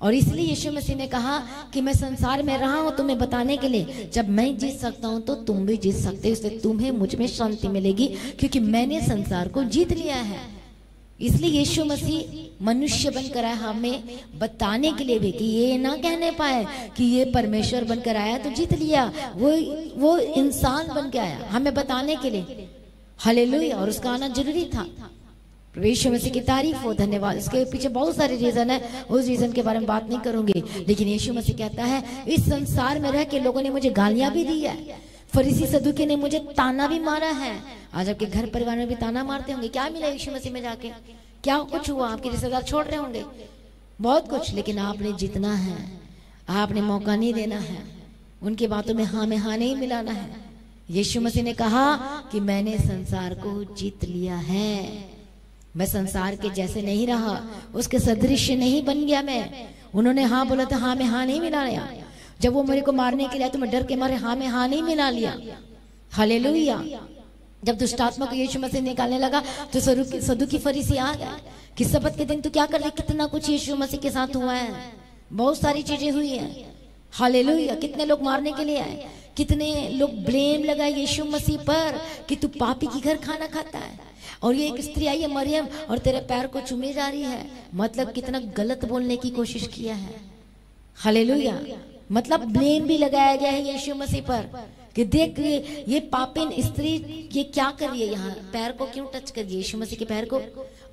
और इसलिए यीशु मसीह ने कहा कि मैं संसार में रहा हूं तुम्हें बताने के लिए, जब मैं जीत सकता हूं तो तुम भी जीत सकते हो, इसलिए तुम्हें मुझ में शांति मिलेगी, क्योंकि मैंने संसार को जीत लिया है। इसलिए यीशु मसीह मनुष्य बनकर आया हमें बताने के लिए भी, कि ये ना कहने पाए कि ये परमेश्वर बनकर आया तो जीत लिया। वो इंसान बन के आया हमें बताने के लिए। हालेलुया। और उसका आना जरूरी था। यीशु मसीह की तारीफ हो, धन्यवाद। इसके पीछे बहुत सारे रीजन है, उस रीजन के बारे में बात नहीं करूंगी। लेकिन यीशु मसीह कहता है, इस संसार में रह के लोगों ने मुझे गालियां भी दी है, फरीसी सदूकी ने मुझे ताना भी मारा है। आज आपके घर परिवार में भी ताना मारते होंगे। क्या मिला यीशु मसीह में जाके? क्या कुछ हुआ? आपके रिश्तेदार छोड़ रहे होंगे बहुत कुछ, लेकिन आपने जीतना है। आपने मौका नहीं देना है, उनकी बातों में हाँ नहीं मिलाना है। यीशु मसीह ने कहा कि मैंने संसार को जीत लिया है। मैं संसार के जैसे नहीं रहा, उसके सदृश नहीं बन गया मैं। उन्होंने हाँ बोला था, हाँ में हाँ नहीं मिलाया। जब वो मेरे को मारने के लिए तो मैं डर के मारे हाँ में हाँ नहीं मिला लिया। हालेलुया। जब दुष्टात्मा को यीशु मसीह निकालने लगा तो सदूकी फरीसी आ गए कि सब्त के दिन तू क्या कर रहे? कितना कुछ यीशु मसीह के साथ हुआ है, बहुत सारी चीजें हुई हैं। हालेलुया। कितने लोग मारने के लिए आए, कितने लोग ब्लेम लगाए यीशु मसीह पर कि तू पापी की घर खाना खाता है। और ये एक स्त्री आई है मरियम और तेरे पैर को चूमे जा रही है, मतलब कितना गलत बोलने की कोशिश किया है। हालेलुया। मतलब ब्लेम भी लगाया गया है यीशु मसीह पर कि देख ये पापिन स्त्री ये क्या कर रही है, यहाँ पैर को क्यों टच कर रही है यीशु मसीह के पैर को।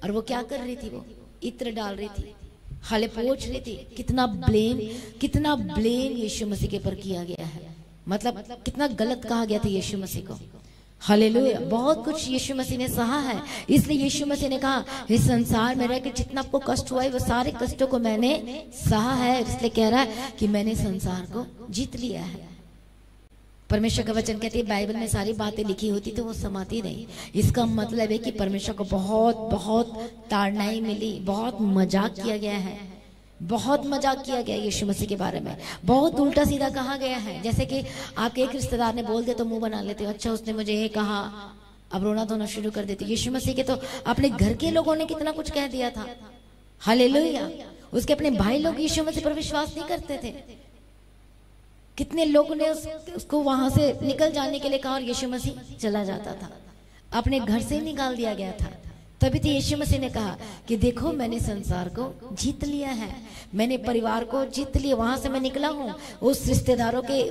और वो क्या कर रही थी, वो इत्र डाल रही थी, हाले पोंछ रही थी। कितना ब्लेम यीशु मसीह के पर किया गया है, मतलब कितना गलत कहा गया था यीशु मसीह को। हालेलुया। बहुत कुछ यीशु मसीह ने सहा है, इसलिए यीशु मसीह ने कहा इस संसार में रहकर जितना आपको कष्ट हुआ है वो सारे कष्टों को मैंने सहा है। इसलिए कह रहा है कि मैंने संसार को जीत लिया है। परमेश्वर का वचन कहती है बाइबल में सारी बातें लिखी होती तो वो समाती नहीं। इसका मतलब है कि परमेश्वर को बहुत ताड़नाई मिली, बहुत मजाक किया गया है, बहुत मजाक किया गया यीशु मसीह के बारे में, बहुत उल्टा सीधा कहा गया है। जैसे कि आपके एक रिश्तेदार ने बोल दिया तो मुंह बना लेते हो, अच्छा उसने मुझे ये कहा, अब रोना धोना शुरू कर देते। यीशु मसीह के तो अपने घर के लोगों ने कितना कुछ कह दिया था। हालेलुया। उसके अपने भाई लोग यीशु मसीह पर विश्वास नहीं करते थे, कितने लोगों ने उसको वहां से निकल जाने के लिए कहा और यीशु मसीह चला जाता था, अपने घर से निकाल दिया गया था। तभी तो यीशु मसीह ने कहा कि देखो मैंने संसार को जीत लिया है, मैंने परिवार को जीत लिया। वहां से मैं निकला हूँ। उस रिश्तेदारों के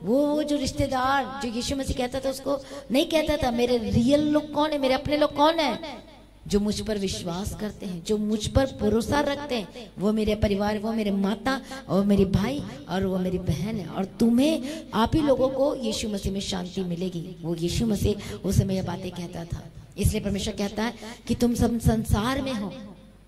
वो जो रिश्तेदार जो यीशु मसीह कहता था उसको नहीं कहता था मेरे रियल लोग कौन है, मेरे अपने लोग कौन है, जो मुझ पर विश्वास करते हैं, जो मुझ पर भरोसा रखते हैं, वो मेरे परिवार, वो मेरे माता और मेरे भाई और वो मेरी बहन है। और तुम्हें आप ही लोगों को यीशु मसीह में शांति मिलेगी। वो यीशु मसीह उस समय यह बातें कहता था। इसलिए परमेश्वर कहता है कि तुम सब संसार में हो,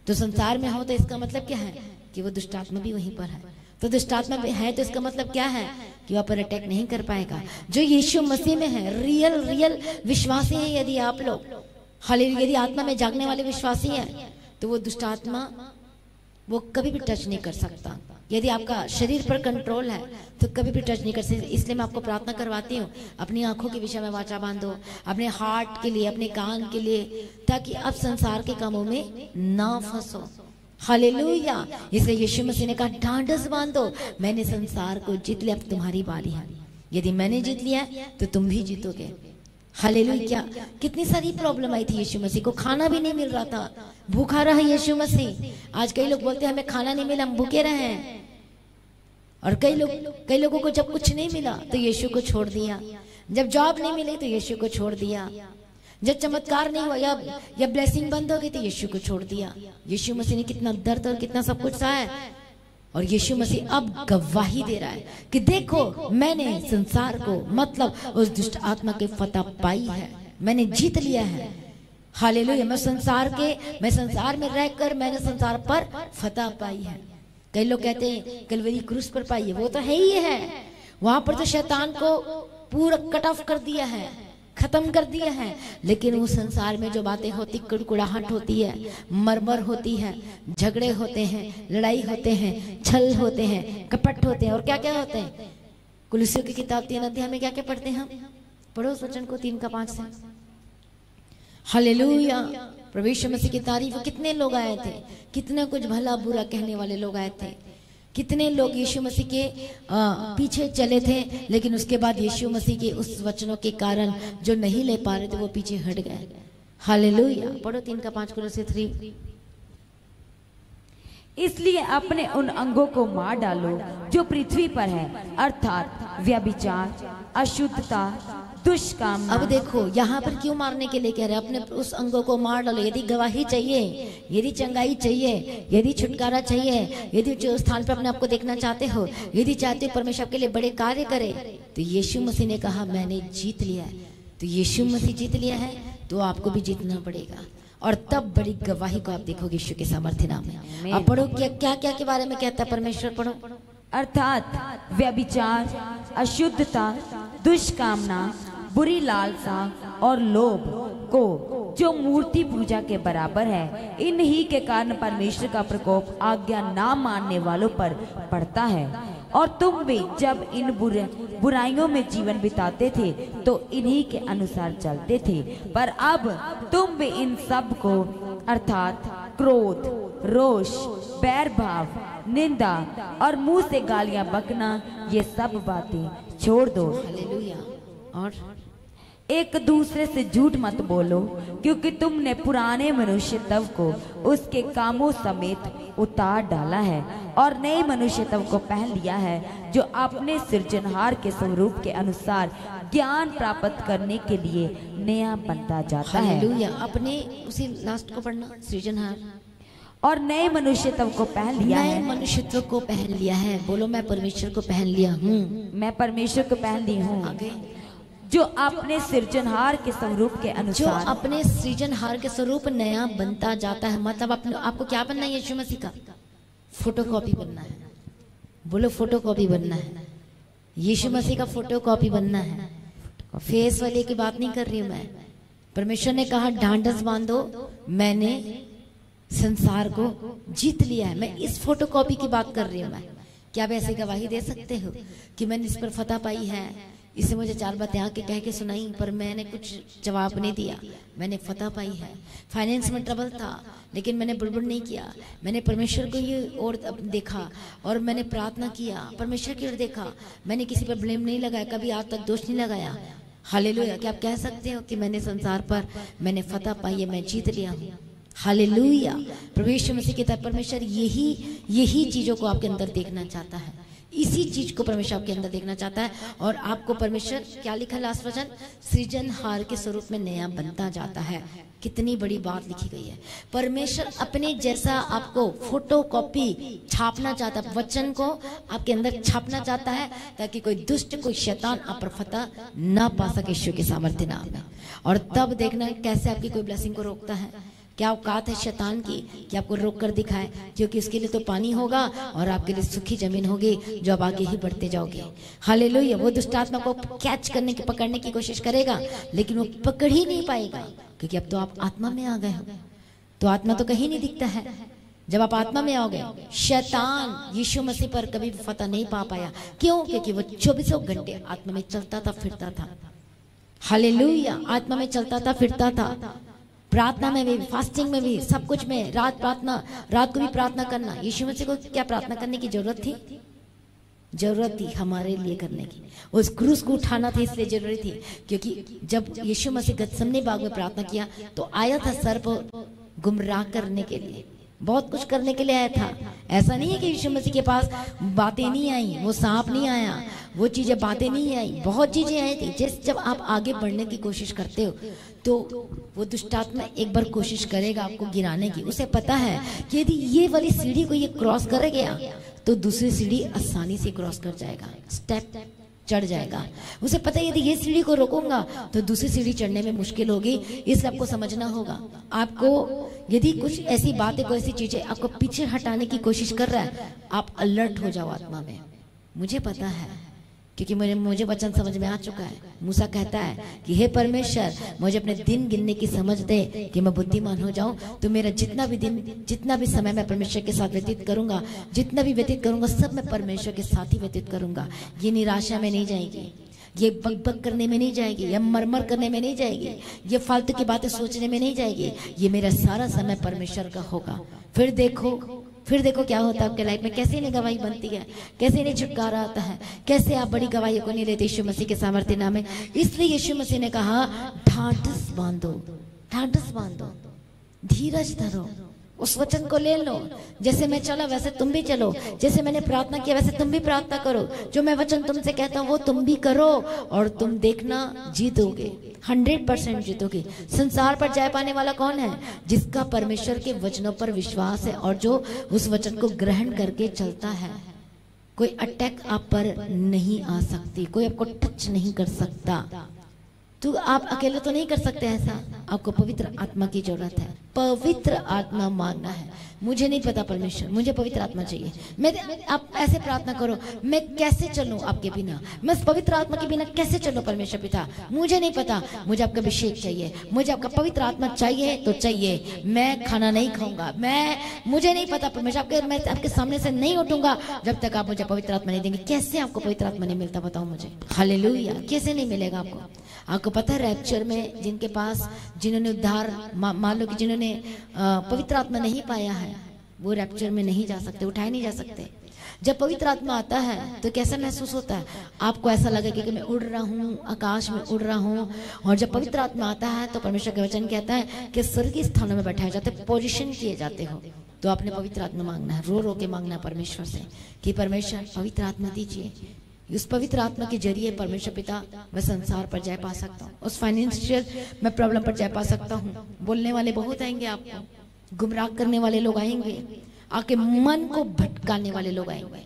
तो संसार में हो तो इसका मतलब क्या है कि वो दुष्ट आत्मा भी वहीं पर है। तो दुष्ट आत्मा है तो इसका मतलब क्या है कि वहां पर अटैक नहीं कर पाएगा। जो यीशु मसीह में है, रियल विश्वासी है यदि आप लोग, हालेलुया, यदि आत्मा में जागने वाले विश्वासी हैं तो वो दुष्ट आत्मा वो कभी भी टच नहीं कर सकता। यदि आपका शरीर पर कंट्रोल है तो कभी भी टच नहीं कर सकते। इसलिए मैं आपको प्रार्थना करवाती हूँ अपनी आंखों के विषय में वाचा बांधो, अपने हार्ट के लिए, अपने कान के लिए, ताकि आप संसार के कामों में ना फंसो। हालेलुया। इसलिए यीशु मसीह ने कहा ढांढस बांधो, मैंने संसार को जीत लिया, अब तुम्हारी बारी है। यदि मैंने जीत लिया तो तुम भी जीतोगे। हालेलुया। क्या कितनी सारी प्रॉब्लम आई थी यीशु मसीह को, खाना भी नहीं मिल रहा था, भूखा रहा यीशु मसीह। आज कई लोग बोलते हैं हमें खाना नहीं मिला, हम भूखे रहे हैं। और कई लोगों को जब कुछ नहीं मिला तो यीशु को छोड़ दिया, जब जॉब नहीं मिली तो यीशु को छोड़ दिया, जब चमत्कार नहीं हुआ या ब्लेसिंग बंद हो गई तो यीशु को छोड़ दिया। यीशु मसीह ने कितना दर्द और कितना सब कुछ सहा है। और यीशु मसीह अब गवाही दे रहा है कि देखो मैंने संसार को, मतलब उस दुष्ट आत्मा के फतह पाई है, मैंने जीत लिया है। हालेलुया। मैं संसार में रहकर मैंने संसार पर फतह पाई है। कई लोग कहते हैं कलवरी क्रूस पर पाई है, वो तो है ही है। वहां पर तो शैतान को पूरा कट ऑफ कर दिया है, खत्म कर दिया है। लेकिन वो संसार में जो बातें होती, कुड़कुड़ाहट होती है, मरमर होती है, झगड़े होते हैं, लड़ाई होते हैं, छल होते हैं, कपट होते हैं, और क्या क्या होते हैं। कुलुस्सियों की किताब 3 अध्याय में क्या क्या पढ़ते हैं हम, पढ़ो उस वचन को 3-5 से। हालेलुया। प्रभु यीशु मसीह की तारीफ। कितने लोग आए थे, कितने कुछ भला बुरा कहने वाले लोग आए थे, कितने लोग यीशु मसीह के पीछे चले थे, लेकिन उसके बाद यीशु मसीह के उस वचनों के कारण जो नहीं ले पा रहे थे वो पीछे हट गए। हालेलुया। पढ़ो 3-5 कुलुस्सी 3। इसलिए अपने उन अंगों को मार डालो जो पृथ्वी पर है, अर्थात व्यभिचार, अशुद्धता, दुष्कामना। अब देखो यहाँ पर क्यों मारने के लिए कह रहे हैं, अपने उस अंगों को मार डालो। यदि गवाही चाहिए, यदि चंगाई चाहिए, यदि छुटकारा चाहिए, यदि जो स्थान पर अपने आपको देखना चाहते हो, यदि चाहते हो परमेश्वर के लिए बड़े कार्य करे, तो यीशु मसीह ने कहा मैंने जीत लिया है। तो यीशु मसीह जीत लिया है तो आपको भी जीतना पड़ेगा, और तब बड़ी गवाही को आप देखोगे यीशु के सामर्थ्य नाम में। अब पढ़ो क्या क्या के बारे में कहता है परमेश्वर, पढ़ो। अर्थात व्यभिचार, अशुद्धता, दुष्कामना, बुरी लालसा और लोभ को, जो मूर्ति पूजा के बराबर है, इन्हीं के कारण परमेश्वर का प्रकोप आज्ञा ना मानने वालों पर पड़ता है। और तुम भी जब इन बुराइयों में जीवन बिताते थे तो इन्हीं के अनुसार चलते थे, पर अब तुम भी इन सब को, अर्थात क्रोध, रोष, बैर भाव, निंदा और मुंह से गालियां बकना, ये सब बातें छोड़ दो। हालेलुया। और एक दूसरे से झूठ मत बोलो, क्योंकि तुमने पुराने मनुष्य तव को उसके कामों समेत उतार डाला है और नए मनुष्य तव को पहन लिया है, जो अपने सृजनहार के स्वरूप के अनुसार ज्ञान प्राप्त करने के लिए नया बनता जाता है। हालेलुया। अपने उसी लास्ट को पढ़ना, सृजनहार और नए मनुष्य तव को पहन लिया नए है। मनुष्यत्व को पहन लिया है। बोलो, मैं परमेश्वर को पहन लिया हूँ। मैं परमेश्वर को पहन ली हूँ, आगे, जो अपने सृजनहार के स्वरूप के जो अनुसार अपने सृजनहार के स्वरूप नया बनता जाता है। मतलब आपको क्या बनना है? यीशु मसीह का फोटोकॉपी बनना है। बोलो, फोटोकॉपी बनना है। यीशु मसीह का फोटोकॉपी बनना है। फेस वाले की बात नहीं कर रही हूं मैं। परमेश्वर ने कहा ढांढस बांधो, मैंने संसार को जीत लिया है। मैं इस फोटोकॉपी की बात कर रही हूं मैं। क्या आप ऐसी गवाही दे सकते हो कि मैंने इस पर फतह पाई है? इसे मुझे 4 बातें आके कह के सुनाई, पर मैंने कुछ जवाब नहीं दिया। मैंने फतह पाई है। फाइनेंस में ट्रबल था, लेकिन मैंने बुड़बुड़ नहीं किया। मैंने परमेश्वर को ये और देखा और मैंने प्रार्थना किया, परमेश्वर की ओर देखा। मैंने किसी पर ब्लेम नहीं लगाया, कभी आज तक दोष नहीं लगाया। हालेलुया। क्या आप कह सकते हो कि मैंने संसार पर मैंने फतह पाई है, मैं जीत लिया हूँ? हालेलुया। प्रभु यीशु मसीह के तहत परमेश्वर यही चीजों को आपके अंदर देखना चाहता है। इसी चीज को परमेश्वर आपके अंदर देखना चाहता है। और आपको परमेश्वर क्या लिखा लास्ट वचन? सृजनहार के स्वरूप में नया बनता जाता है। कितनी बड़ी बात लिखी गई है। परमेश्वर अपने जैसा आपको फोटोकॉपी छापना चाहता है, वचन को आपके अंदर छापना चाहता है, ताकि कोई दुष्ट, कोई शैतान आप पर फतह ना पा सके यीशु के सामर्थ्य नाम में। और तब देखना कैसे आपकी कोई ब्लेसिंग को रोकता है। क्या औकात है शैतान की कि आपको रोक कर दिखाए? क्योंकि उसके लिए तो पानी होगा और आपके लिए सूखी जमीन होगी, जो आप आगे ही बढ़ते जाओगे। हालेलुया। वो दुष्ट आत्मा को कैच करने की, पकड़ने की कोशिश करेगा, लेकिन वो पकड़ ही नहीं पाएगा, क्योंकि अब तो आप आत्मा में आ गए हो। तो आत्मा तो कहीं नहीं दिखता है। जब आप आत्मा में आओगे, शैतान यीशु मसीह पर कभी भी फतह नहीं पा पाया। क्यों? क्योंकि वो 24 घंटे आत्मा में चलता था, फिरता था। हालेलुया। आत्मा में चलता था, फिरता था। प्रार्थना में भी, फास्टिंग में भी, सब कुछ में। रात को भी प्रार्थना करना। यीशु मसीह को क्या प्रार्थना करने की जरूरत थी? जरूरत थी हमारे लिए करने की। उस क्रूस को उठाना था, इसलिए जरूरी थी। क्योंकि जब यीशु मसीह गतसमनी बाग में प्रार्थना किया तो आया था सर्प गुमराह करने के लिए, बहुत कुछ करने के लिए आया था। ऐसा नहीं है कि यीशु मसीह के पास बातें नहीं आई, वो सांप नहीं आया, वो चीजें, बातें नहीं आई, बहुत चीजें आई थी। जब आप आगे बढ़ने की कोशिश करते हो तो वो दुष्टात्मा एक बार कोशिश करेगा आपको गिराने की। उसे पता है कि यदि ये वाली सीढ़ी को ये क्रॉस कर गया तो दूसरी सीढ़ी आसानी से क्रॉस कर जाएगा, स्टेप चढ़ जाएगा। उसे पता है यदि ये सीढ़ी को रोकूंगा तो दूसरी सीढ़ी चढ़ने में मुश्किल होगी। इसलिए आपको समझना होगा, आपको यदि कुछ ऐसी बातें, कोई ऐसी चीजें आपको पीछे हटाने की कोशिश कर रहा है, आप अलर्ट हो जाओ आत्मा में। मुझे पता है, क्योंकि मुझे वचन समझ में आ चुका है। मूसा कहता है कि हे परमेश्वर, मुझे अपने दिन गिनने की समझ दे कि मैं बुद्धिमान हो जाऊं। तो मेरा जितना भी दिन, जितना भी समय मैं परमेश्वर के साथ व्यतीत करूंगा, जितना भी व्यतीत करूंगा, सब मैं परमेश्वर के साथ ही व्यतीत करूंगा। ये निराशा में नहीं जाएगी, ये बक करने में नहीं जाएगी, या मरमर करने में नहीं जाएगी, ये फालतू की बातें सोचने में नहीं जाएगी। ये मेरा सारा समय परमेश्वर का होगा। फिर देखो क्या होता है आपके लाइफ में। कैसे नहीं गवाही बनती है, कैसे नहीं छुटकारा आता है, कैसे आप बड़ी गवाही को नहीं लेते यीशु मसीह के सामर्थ्य नाम में। इसलिए यीशु मसीह ने कहा ढांढस बांधो, ढांढस बांधो, धीरज धरो, उस वचन को ले लो। जैसे मैं चला वैसे तुम भी चलो, जैसे मैंने प्रार्थना किया वैसे तुम भी प्रार्थना करो। जो मैं वचन तुमसे कहता हूँ वो तुम भी करो, और तुम देखना जीतोगे, 100% जीतोगे। संसार पर जय पाने वाला कौन है? जिसका परमेश्वर के वचनों पर विश्वास है और जो उस वचन को ग्रहण करके चलता है। कोई अटैक आप पर नहीं आ सकती, कोई आपको टच नहीं कर सकता। तो आप अकेले तो नहीं कर सकते ऐसा, आपको पवित्र आत्मा की जरूरत है। पवित्र आत्मा मांगना है। मुझे नहीं पता परमेश्वर, मुझे पवित्र आत्मा चाहिए। आप ऐसे प्रार्थना करो, मैं कैसे चलूं आपके बिना, मैं पवित्र आत्मा के बिना कैसे चलूं परमेश्वर पिता, मुझे नहीं पता। मुझे आपका अभिषेक चाहिए, मुझे आपका पवित्र आत्मा चाहिए तो चाहिए। मैं खाना नहीं खाऊंगा, मुझे नहीं पता परमेश्वर, मैं आपके सामने से नहीं उठूंगा जब तक आप मुझे पवित्र आत्मा नहीं देंगे। कैसे आपको पवित्र आत्मा नहीं मिलता बताओ मुझे। हालेलुया। कैसे नहीं मिलेगा आपको? आपको पता है रैप्चर में जिनके पास, जिन्होंने उद्धार मान लो कि जिन्होंने पवित्र आत्मा नहीं पाया है, वो रैप्चर में नहीं जा सकते, उठाए नहीं जा सकते। जब पवित्र आत्मा आता है तो कैसा महसूस होता है? आपको ऐसा लगेगा कि मैं उड़ रहा हूँ, आकाश में उड़ रहा हूँ। और जब पवित्र आत्मा आता है तो परमेश्वर का वचन कहता है कि स्वर्गीय स्थानों में बैठाए जाते, पोजीशन किए जाते हो। तो आपने पवित्र आत्मा मांगना है, रो रो के मांगना है परमेश्वर से कि परमेश्वर पवित्र आत्मा दीजिए। उस पवित्र आत्मा के जरिए परमेश्वर पिता मैं संसार पर जय पा सकता हूँ, उस फाइनेंशियल मैं प्रॉब्लम पर जय पा सकता हूँ। बोलने वाले बहुत आएंगे, आपको गुमराह करने वाले लोग आएंगे, आके मन को भटकाने वाले लोग आएंगे।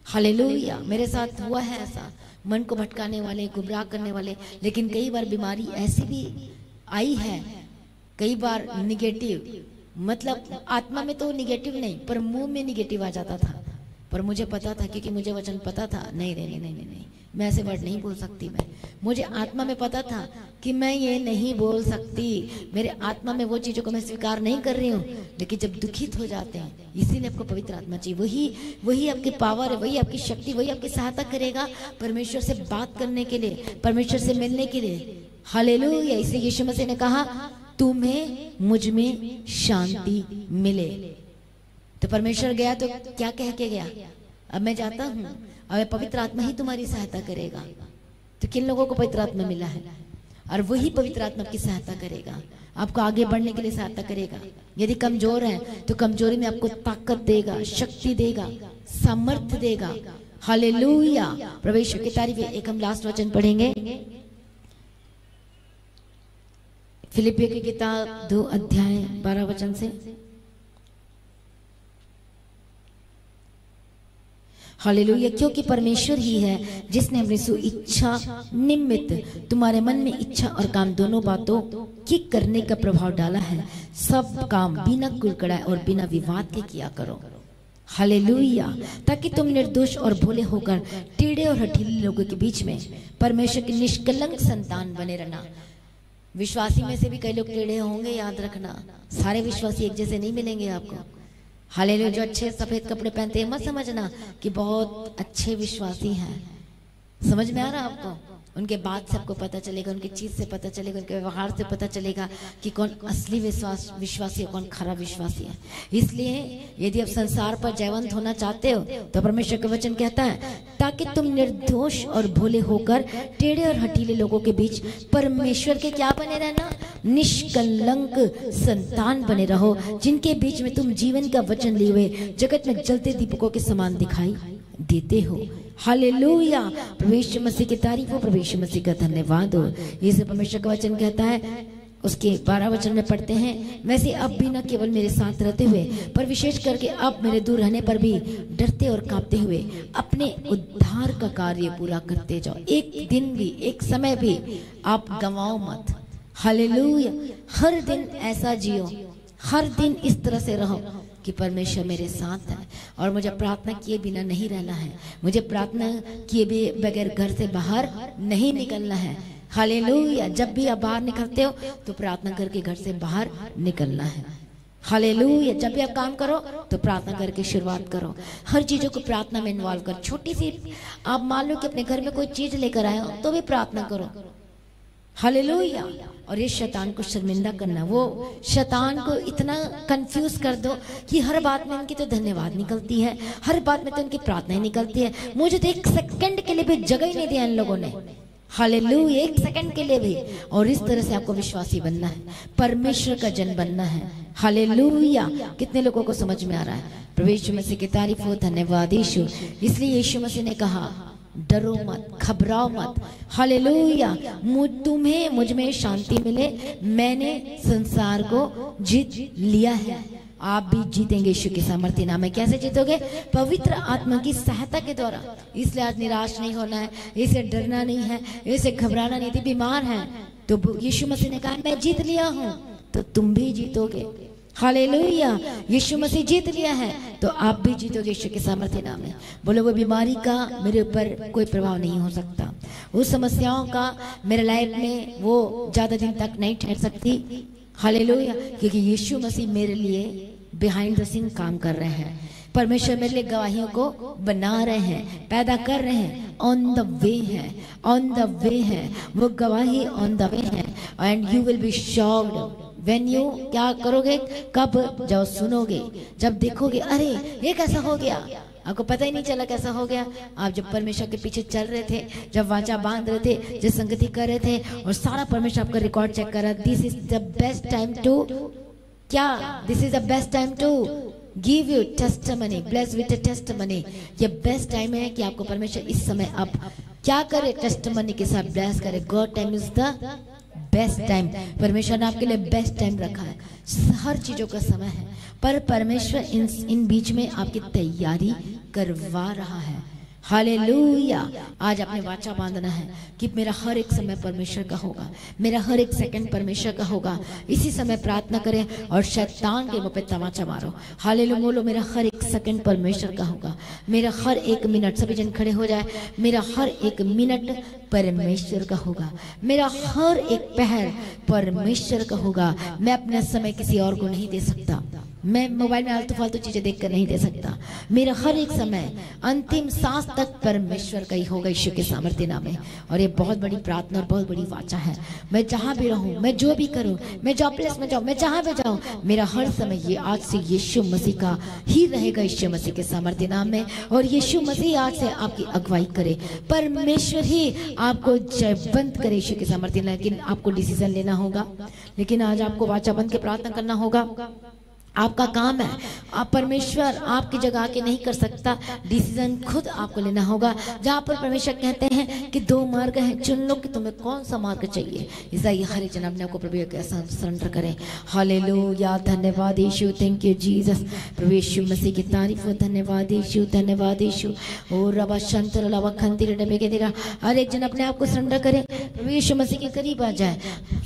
हालेलुया, मेरे साथ हुआ है ऐसा, मन को भटकाने वाले, गुमराह करने वाले। लेकिन कई बार बीमारी ऐसी भी आई है, कई बार निगेटिव, मतलब आत्मा में तो निगेटिव नहीं पर मुंह में निगेटिव आ जाता था। पर मुझे पता था, क्योंकि मुझे वचन पता था, नहीं नहीं नहीं नहीं नहीं, मैं ऐसे वर्ड नहीं बोल सकती। मुझे आत्मा में पता था कि मैं ये नहीं बोल सकती, मेरे आत्मा में वो चीज़ों को मैं स्वीकार नहीं कर रही हूँ। लेकिन जब दुखित हो जाते हैं, इसीलिए आपको पवित्र आत्मा चाहिए। वही आपकी पावर है, वही आपकी शक्ति, वही आपकी सहायता करेगा परमेश्वर से बात करने के लिए, परमेश्वर से मिलने के लिए। हालेलुया। इसलिए यीशु मसीह ने कहा तुम्हें मुझ में शांति मिले। तो परमेश्वर गया तो क्या कह के गया? अब मैं जाता हूँ, अब पवित्र आत्मा ही तुम्हारी सहायता करेगा। तो किन लोगों को पवित्र आत्मा मिला है? और वही पवित्र आत्मा की सहायता करेगा, आपको आगे बढ़ने के लिए सहायता करेगा। यदि कमजोर हैं तो कमजोरी में आपको ताकत देगा, शक्ति देगा, सामर्थ्य देगा। हालेलुया। प्रवेश की तारीफ। एक हम लास्ट वचन पढ़ेंगे, फिलिपियों की किताब 2 अध्याय 12 वचन से। हालेलुया। क्योंकि परमेश्वर ही है जिसने अपनी सुइच्छा निमित्त तुम्हारे मन में इच्छा और काम दोनों बातों की करने का प्रभाव डाला है। सब काम बिना कुलकड़ाई और बिना विवाद के किया करो। हालेलुया। ताकि तुम निर्दोष और भोले होकर टेढ़े और हठीले लोगों के बीच में परमेश्वर की निष्कलंक संतान बने रहना। विश्वासी में से भी कई लोग टेढ़े होंगे, याद रखना। सारे विश्वासी एक जैसे नहीं मिलेंगे आपको। हालेलुया। जो अच्छे सफेद कपड़े पहनते हैं मत समझना कि बहुत अच्छे विश्वासी हैं। समझ में आ रहा है आपको? उनके बात से आपको पता चलेगा, उनकी चीज से पता चलेगा, उनके व्यवहार से पता चलेगा कि कौन असली विश्वासी है, कौन खराब विश्वासी है। इसलिए यदि आप संसार पर जयवंत होना चाहते हो तो परमेश्वर का वचन कहता है ताकि तुम निर्दोष और भोले होकर टेढ़े और हठीले लोगों के बीच परमेश्वर के क्या बने रहना? निष्कलंक संतान बने रहो, जिनके बीच में तुम जीवन का वचन लिए हुए जगत में जलते दीपकों के समान दिखाई देते हो। हालेलुया। प्रभु मसीह की तारीफ हो, प्रभु मसीह का धन्यवाद हो। ये परमेश्वर का वचन कहता है, उसके 12 वचन में पढ़ते हैं, वैसे अब भी न केवल मेरे साथ रहते हुए पर विशेष करके अब मेरे दूर रहने पर भी डरते और कांपते हुए अपने उद्धार का कार्य पूरा करते जाओ। एक दिन भी, एक समय भी आप गंवाओ मत। हालेलुया। हर दिन ऐसा जियो, हर दिन इस तरह से रहो कि परमेश्वर मेरे साथ है और मुझे प्रार्थना किए बिना नहीं रहना है, मुझे प्रार्थना किए बगैर घर से बाहर नहीं निकलना है। हालेलुया। जब भी आप बाहर निकलते हो तो प्रार्थना करके घर से बाहर निकलना है। हालेलुया। जब भी आप काम करो तो प्रार्थना करके शुरुआत करो। हर चीजों को प्रार्थना में इन्वॉल्व कर। छोटी सी आप मान लो कि अपने घर में कोई चीज लेकर आए हो तो भी प्रार्थना करो। हालेलुया। और ये शैतान को शर्मिंदा करना, वो शैतान को इतना कंफ्यूज कर दो कि हर बात में इनकी तो धन्यवाद निकलती है, हर बात में तो इनकी प्रार्थना ही निकलती है। मुझे तो एक सेकंड के लिए भी जगह ही नहीं दिया इन लोगों ने। हालेलुया। एक सेकंड के लिए भी। और इस तरह से आपको विश्वासी बनना है, परमेश्वर का जन बनना है। हालेलुया। कितने लोगों को समझ में आ रहा है? प्रभु यीशु मसीह की तारीफ हो, धन्यवाद यीशु। इसलिए यीशु मसीह ने कहा डरो मत, घबराओ मत। हालेलुया। तुम्हें मुझ में शांति मिले, मैंने संसार को जीत लिया है। आप भी जीतेंगे यीशु के सामर्थ्य नाम में। कैसे जीतोगे? पवित्र आत्मा की सहायता के द्वारा। इसलिए आज निराश नहीं होना है, इसे डरना नहीं है, इसे घबराना नहीं। थी बीमार है तो यीशु मसीह ने कहा मैं जीत लिया हूँ, तो तुम भी जीतोगे। हालेलुया। यीशु मसीह जीत लिया है तो आप भी जीतोगे यीशु के सामर्थ्य नाम में। बोलो वो बीमारी का मेरे ऊपर कोई प्रभाव नहीं हो सकता, उस समस्याओं का मेरे लाइफ में वो ज्यादा दिन तक नहीं ठहर सकती। हालेलुया। क्योंकि यीशु मसीह मेरे लिए बिहाइंड द सीन काम कर रहे हैं। परमेश्वर मेरे लिए गवाहियों को बना रहे हैं, पैदा कर रहे हैं, ऑन द वे है, ऑन द वे है, वो गवाही ऑन द वे है। And you will be shocked when you, क्या करोगे, कब, जब सुनोगे, जब देखोगे, अरे ये कैसा हो गया, आपको पता ही नहीं चला कैसा हो गया। आप जब परमेश्वर के पीछे चल रहे थे, जब वाचा बांध रहे थे, जब संगति कर रहे थे, और सारा परमेश्वर आपका रिकॉर्ड चेक कर रहा है। This is the best time to, क्या, this is the best time to give you testimony, bless with testimony. ये बेस्ट टाइम है कि आपको परमेश्वर इस समय अब क्या करे, टेस्टिमनी के साथ ब्लेस करे। God time is the best time. परमेश्वर ने आपके लिए बेस्ट टाइम रखा है, हर चीजों का समय है, पर परमेश्वर इन बीच में आपकी तैयारी करवा रहा है। हालेलुया। आज आपने वाचा बांधना है कि मेरा हर एक समय परमेश्वर का होगा, मेरा हर एक सेकंड परमेश्वर का होगा। इसी समय प्रार्थना करें और शैतान के मुंह पे तमाचा मारो। हालेलुया बोलो, मेरा हर एक सेकंड परमेश्वर का होगा, मेरा हर एक मिनट, सभी जन खड़े हो जाए, मेरा हर एक मिनट परमेश्वर का होगा, मेरा हर एक पहर परमेश्वर का होगा। मैं अपना समय किसी और को नहीं दे सकता, मैं मोबाइल में आलतू फालतू चीजें देखकर नहीं दे सकता। मेरा हर एक समय अंतिम सांस तक परमेश्वर का ही होगा, यीशु के सामर्थ्य नाम में। और ये बहुत बड़ी प्रार्थना और बहुत बड़ी वाचा है। मैं जहां भी रहूं, मैं जो भी करूं, मैं जॉब प्लेस में जाऊं, मैं जहां भी जाऊं, मेरा हर समय ये आज से यीशु मसीह का ही रहेगा, यीशु मसीह के सामर्थ्य नाम में। और यीशु मसीह आज से आपकी अगुवाई करे, परमेश्वर ही आपको जयवंत करे यीशु के सामर्थ्य। लेकिन आपको डिसीजन लेना होगा, लेकिन आज आपको वाचा बंद के प्रार्थना करना होगा। आपका काम है, आप परमेश्वर आपकी जगह आके नहीं कर सकता, डिसीजन खुद आपको लेना होगा। जहाँ पर परमेश्वर कहते हैं कि दो मार्ग हैं, चुन लो कि तुम्हें कौन सा मार्ग चाहिए। इसलिए हर एक जन अपने आपको प्रभु के सरेंडर करें। हालेलुया, धन्यवाद यीशु, थैंक यू जीसस। प्रभु यीशु मसीह की तारीफ हो, धन्यवाद यीशु, धन्यवाद यीशु। और रबा शंतर रबा खंती डबे के देरा, हर एक जन अपने आप को सरेंडर करें, प्रभु यीशु मसीह के करीब आ जाए,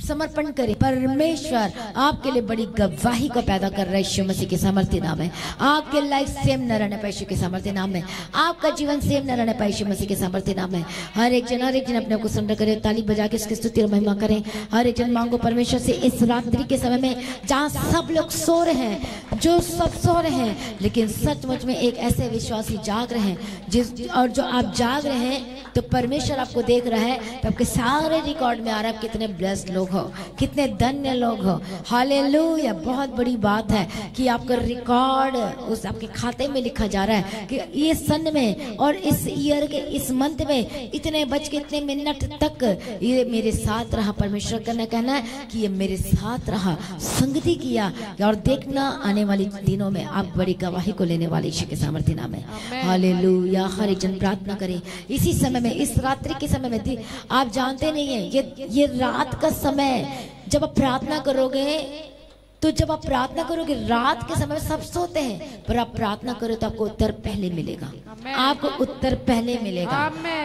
समर्पण करें। परमेश्वर आपके लिए बड़ी गवाही को पैदा कर यीशु मसीह के सामर्थ्य नाम है। आपके लाइफ सेम न रहने पाए यीशु के सामर्थ्य नाम में, आपका जीवन सेम न रहने पाए यीशु मसीह के सामर्थ्य नाम में। हर एक जन अपने आप को सरेंडर करे, ताली बजा के उसकी स्तुति और महिमा करें। हर एक जन मांगो परमेश्वर से इस रात्रि के समय में, जहाँ सब लोग सो रहे हैं, जो सब सो रहे हैं, लेकिन सचमुच में एक ऐसे विश्वासी जाग रहे हैं, जिस और जो आप जाग रहे हैं तो परमेश्वर आपको देख रहा है, तो आपके सारे रिकॉर्ड में आ रहा है कितने ब्लेस्ड लोग हो, कितने धन्य लोग हो। हालेलुया, बहुत बड़ी बात है कि आपका रिकॉर्ड उस आपके खाते में लिखा जा रहा है कि ये सन में और इस ईयर के इस मंथ में इतने बज के इतने मिनट तक ये मेरे साथ रहा। परमेश्वर का कहना है कि ये मेरे साथ रहा, संगति किया। और देखना आने वाले दिनों में आप बड़ी गवाही को लेने वाले यीशु के सामर्थ्य नाम है। हालेलुया। हर एक जन प्रार्थना करें इसी समय में, इस रात्रि के समय में। आप जानते नहीं है ये रात का समय, जब आप प्रार्थना करोगे, तो जब आप प्रार्थना करोगे रात के समय सब सोते हैं, पर आप प्रार्थना करो तो आपको उत्तर पहले मिलेगा, आपको उत्तर पहले मिलेगा।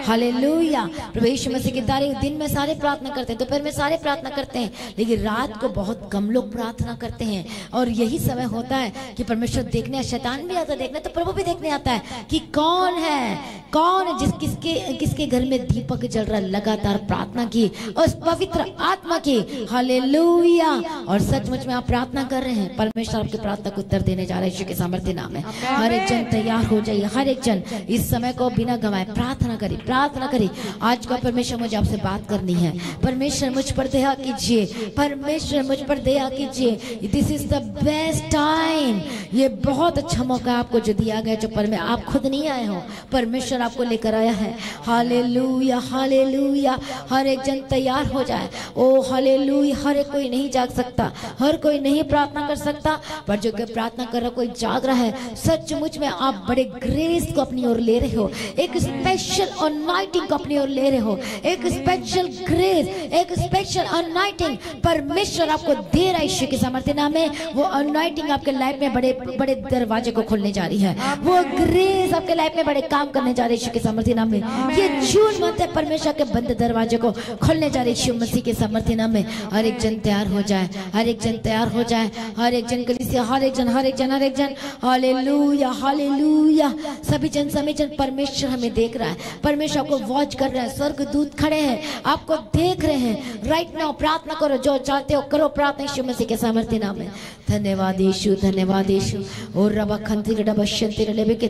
हालेलुया। प्रभु यीशु मसीह की तारीफ। दिन में सारे प्रार्थना करते हैं, दोपहर में सारे प्रार्थना करते हैं, लेकिन रात को बहुत कम लोग प्रार्थना करते हैं। और यही समय होता है कि परमेश्वर देखने, शैतान भी आता है देखने, तो प्रभु भी देखने आता है कि कौन है किसके घर में दीपक जल रहा है। लगातार प्रार्थना की उस पवित्र आत्मा की। हालेलुया। और सचमुच में आप प्रार्थना कर रहे हैं, परमेश्वर आपकी प्रार्थना को उत्तर देने जा रहे हैं यीशु के सामर्थ्य नाम में। हर एक जन तैयार हो जाइए, हर एक जन इस समय को बिना गंवाए प्रार्थना करे, प्रार्थना करे। आज का परमेश्वर मुझे आपसे बात करनी है। परमेश्वर मुझ पर दया कीजिए, परमेश्वर मुझ पर दया कीजिए। This is the best time. ये बहुत अच्छा मौका आपको जो दिया गया, जो पर में आप खुद नहीं आए हो, परमेश्वर आपको लेकर आया है। हालेलुया, हालेलुया। हर एक जन तैयार हो जाए। ओ हालेलुया। हर एक कोई नहीं जाग सकता, हर कोई नहीं प्रार्थना कर सकता, पर जो कि प्रार्थना कर रहा कोई जाग रहा है। सचमुच में आप बड़े ग्रेस को अपनी ओर ले रहे हो, एक स्पेशल अनॉइंटिंग को अपनी ओर ले रहे हो, एक स्पेशल ग्रेस, एक स्पेशल अनॉइंटिंग परमेश्वर आपको दे रहा है यीशु के सामर्थ्य नाम में। वो अनॉइंटिंग आपके लाइफ में बड़े बड़े दरवाजे को खोलने जा रही है, वो ग्रेस आपके लाइफ में बड़े काम करने जा रही है यीशु के सामर्थ्य नाम में। ये जून मंथ है, परमेश्वर के बंद दरवाजे को खोलने जा रही है यीशु मसीह के सामर्थ्य नाम में। हर एक जन तैयार हो जाए, हर एक जन तैयार हो जाए, हर एक जन कलीसिया, हर एक जन, हर एक जन, हर एक जन। Hallelujah, hallelujah. सभी जन परमेश्वर हमें देख रहा है, परमेश्वर आपको वॉच कर रहा है। स्वर्गदूत खड़े हैं, आपको देख रहे हैं। राइट नाउ प्रार्थना करो, जो चाहते हो करो प्रार्थना यीशु मसीह के सामर्थ्य नाम में। धन्यवाद यीशु, धन्यवाद यीशु। यीशु और रबा खंती रबा शंती रबे के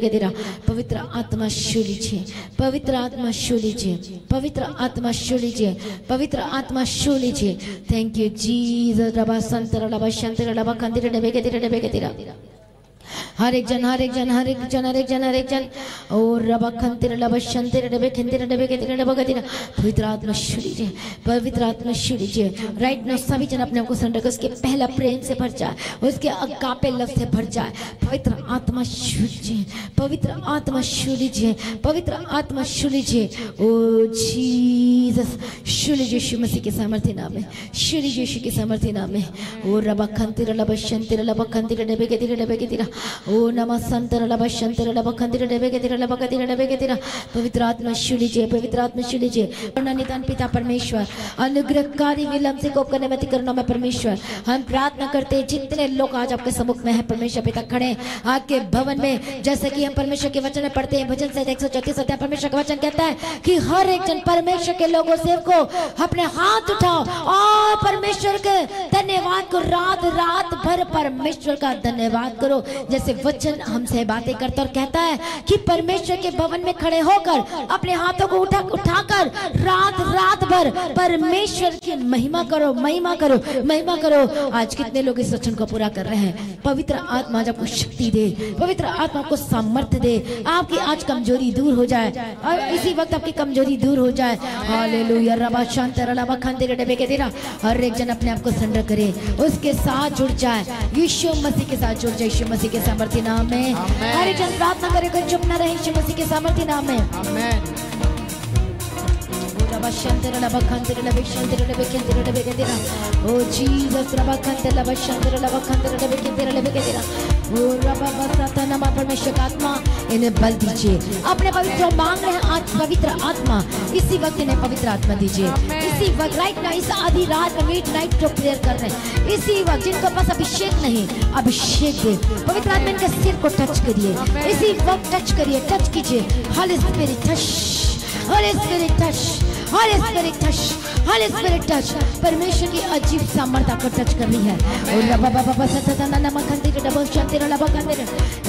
तेरा पवित्र आत्मा छू लीजिए, पवित्र आत्मा छू लीजिए, पवित्र आत्मा छू लीजिए, पवित्र आत्मा छू लीजिए। Thank you Jesus. रबा संत रबा शंती रबा खंती रबे के तेरा हर एक जन हर एक जन हर एक जन हर एक जन हर एक जन और रबा खंतिर रबा शंतिर रबे खंतिर रबे के तेरे रबा के पवित्र आत्मा छू लीजिए, पवित्र आत्मा छू लीजिए। राइट नाउ सभी जन अपने आप को सरेंडर कर, उसके पहला प्रेम से भर जाए, उसके अगापे लव से भर जाए। पवित्र आत्मा छू लीजिए, पवित्र आत्मा छू लीजिए, पवित्र आत्मा छू लीजिए। ओ जीसस छू लीजिए यीशु मसीह के सामर्थ्य नाम में, छू लीजिए यीशु के सामर्थ्य नाम में। ओ रबा खंतिर रबा शंतिर रबा खंतिर रबे के तेरा ओ नमः संतर लबा शंतर लबा खंतिर डबे के तेरा पवित्र आत्मा छू लीजिए, पवित्र आत्मा छू लीजिए। निदान पिता परमेश्वर अनुग्रहकारी विलंब से कोप करने मत करना में परमेश्वर हम प्रार्थना करते हैं जितने लोग आज आपके सम्मुख में है परमेश्वर पिता खड़े आपके भवन में, जैसे कि हम परमेश्वर के वचन में पढ़ते हैं भजन से 134 अध्याय परमेश्वर का वचन कहता है कि हर एक जन परमेश्वर के लोगों सेवकों अपने हाथ उठाओ और परमेश्वर के धन्यवाद को रात रात भर परमेश्वर का धन्यवाद करो। जैसे वचन हमसे बातें करता और कहता है कि परमेश्वर के भवन में खड़े होकर अपने हाथों को उठाकर रात रात भर परमेश्वर की महिमा करो, महिमा करो, महिमा करो। आज कितने लोग इस वचन को पूरा कर रहे हैं। पवित्र आत्मा आपको शक्ति दे, पवित्र आत्मा को सामर्थ्य दे, आपकी आज कमजोरी दूर हो जाए और इसी वक्त आपकी कमजोरी दूर हो जाए। हालेलुया। रबा शांत रबा खंतिर डबे के तेरा हर एक जन अपने आप को सरेंडर करे, उसके साथ जुड़ जाए, यीशु मसीह के साथ जुड़ जाए, यीशु मसीह के सामर्थ्य नाम में। हर जन प्रार्थना करे, कोई चुप ना रहे यीशु मसीह के सामर्थ्य नाम में। आमीन। रबा शंतर रबा खंतर रबे शंतर रबे खंतर रबे के तेरा ओ जीसस रबा खंतर रबा शंतर रबा खंतर रबे खंतर रबे के तेरा ओ रबा बसाता नमा परमेश्वर का आत्मा इन्हें बल दीजिए। अपने पवित्र मांग रहे हैं आज पवित्र आत्मा, इसी वक्त इन्हें पवित्र आत्मा दीजिए। इसी वक्त राइट ना इस आधी रात में मिडनाइट जो प्रेयर कर रहे हैं, इसी वक्त जिनको पास अभिषेक नहीं अभिषेक दे, पवित्र आत्मा इनके सिर को टच करिए, इसी वक्त टच करिए, टच कीजिए। Holi Spirit touch, Holy Spirit touch, Holy Spirit touch, Holy Spirit touch. परमेश्वर की अजीब सामर्थ्य को टच करनी है। और रबा बाबा सत्ता नमः खंती के डबल शांति रबा खंती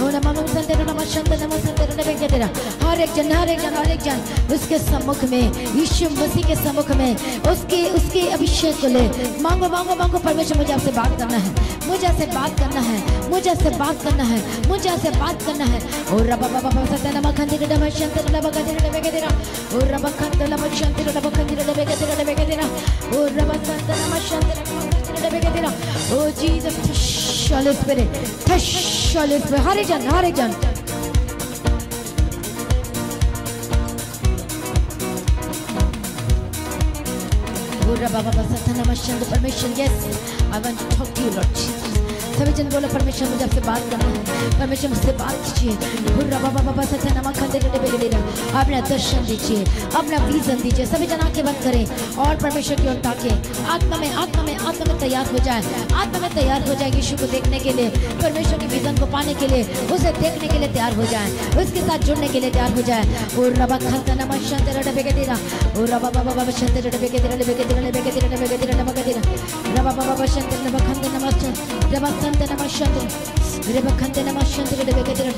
और नमः संते नमः शांति नमः संते रबे के तेरा हर एक जन हर एक जन हर एक जन उसके सम्मुख में, यीशु मसीह के सम्मुख में उसके अभिषेक को ले। मांगो मांगो मांगो परमेश्वर मुझे आपसे बात करना है, मुझे आपसे बात करना है, मुझे आपसे बात करना है, मुझे आपसे बात करना है। और रबा बाबा सत्ता नमः खंती के डबल शांति रबा खंती रबे के तेरा और रबा खंती नमः शांति रबा खंती रबे के तेरा और रबा संत नमः शांति रबे के तेरा ओ Jesus touch Holy Spirit, touch Holy Spirit. हर एक जन हर एक जन परमेश्वर yes I want to talk to you Lord Jesus. सभी जन बोलो परमेश्वर मुझे आपसे बात करना है, परमेश्वर मुझसे बात कीजिए। अपना दर्शन दीजिए, अपना विजन दीजिए। सभी जन आंखें बंद करें और परमेश्वर की ओर ताकें। आत्मा में आत्मा में आत्मा में तैयार हो जाए, आत्मा में तैयार हो जाए यीशु को देखने के लिए, परमेश्वर के विजन को पाने के लिए, उसे देखने के लिए तैयार हो जाए, उसके साथ जुड़ने के लिए तैयार हो जाए। और रबा खंता नमः शंतर डबे के तेरा और रबा बाबा बाबा शंतर डबे के तेरा डबे के तेरा डबे के तेरा डबे के तेरा डबे के तेरा रबा बाबा शंतर नमः खंता नमः रबा खंता नमः शंतर रबा खंता नमः शंतर डबे के तेरा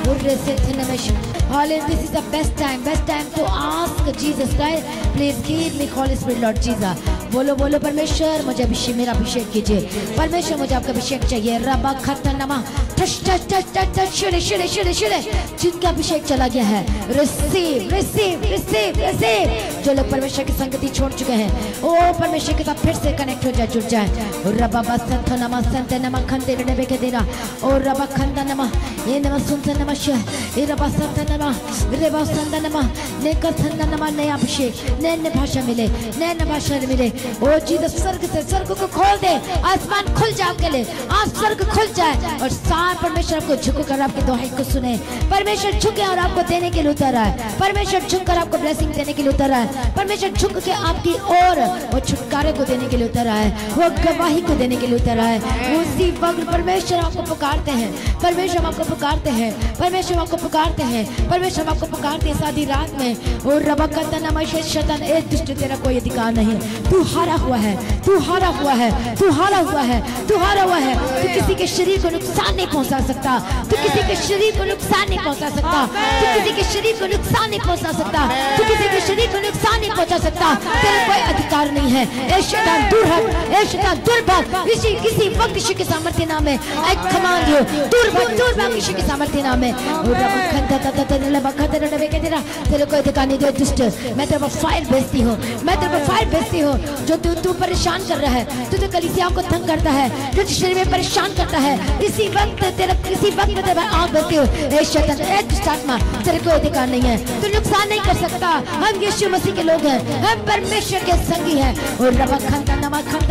और रेसे नमः। Hallelujah, this is the best time to ask Jesus Christ, please give me Holy Spirit Lord Jesus। बोलो बोलो परमेश्वर मुझे अभिषेक, मेरा अभिषेक कीजिए परमेश्वर, मुझे आपका अभिषेक चाहिए। रबा खत्ता नमा touch touch touch touch touch शुरे शुरे शुरे शुरे जिनका अभिषेक चला गया है, रिसीव रिसीव रिसीव रिसीव। जो लोग परमेश्वर की संगति छोड़ चुके हैं ओ परमेश्वर के साथ फिर से कनेक्ट हो जाए, जुड़ जाए। रबा बसंत नमा संत नमा खंते डबे के तेरा और रबा खंदा नमा ये नमा सुनते नमा ये रबा संत नमा रेबा संत नमा नेकर संत नमा नया अभिषेक, नए भाषा मिले, नए भाषा मिले। ओ जीसस स्वर्ग से स्वर्ग को खोल दे, आसमान खुल जाए आपके लिए, आज स्वर्ग खुल जाए और सार परमेश्वर आपको झुककर आपकी दुहाई को सुने। परमेश्वर झुके और आपको देने के लिए उतर है, परमेश्वर झुककर आपको ब्लेसिंग देने के लिए उतर है, परमेश्वर झुक के आपकी ओर वो छुटकारा छुटकारे को देने के लिए उतर आया है, वो गवाही को देने के लिए उतर आया है। उसी वक्त परमेश्वर आपको पुकारते हैं, परमेश्वर आपको पुकारते हैं, परमेश्वर आपको पुकारते हैं, परमेश्वर आपको पुकारते हैं आधी रात में। और रबा का शैतान, ए दुष्ट, तेरा कोई अधिकार नहीं, तू हारा हुआ है, तू हारा हुआ है, तू हारा हुआ है, तू हारा हुआ है। तू किसी के शरीर को नुकसान नहीं पहुंचा सकता, तू किसी के शरीर को नुकसान नहीं पहुंचा सकता, तू किसी के शरीर को नुकसान नहीं पहुंचा सकता, तू किसी के शरीर को नुकसान नहीं पहुंचा सकता। तेरा कोई अधिकार नहीं है। ए शैतान दूर हट, ए शैतान दूर भाग। इसी किसी वक्त यीशु के सामर्थ्य नाम में आई कमांड यू, दूर भाग यीशु के सामर्थ्य नाम में। तेरे को अधिकार नहीं दे दुष्ट। मैं तेरे पर फायर भेजती हूँ, मैं तेरे पर फायर भेजती हूँ। जो तू परेशान कर रहा है, तू कलीसिया को तंग करता है, जो शरीर में परेशान करता है, इसी वक्त मैं तेरे आग भेजती हूँ। ए शैतान, ए दुष्ट आत्मा, तेरे को अधिकार नहीं है, तू नुकसान नहीं कर सकता। हम यीशु मसीह के लोग हैं, हम परमेश्वर के संगी हैं। और रबा खंता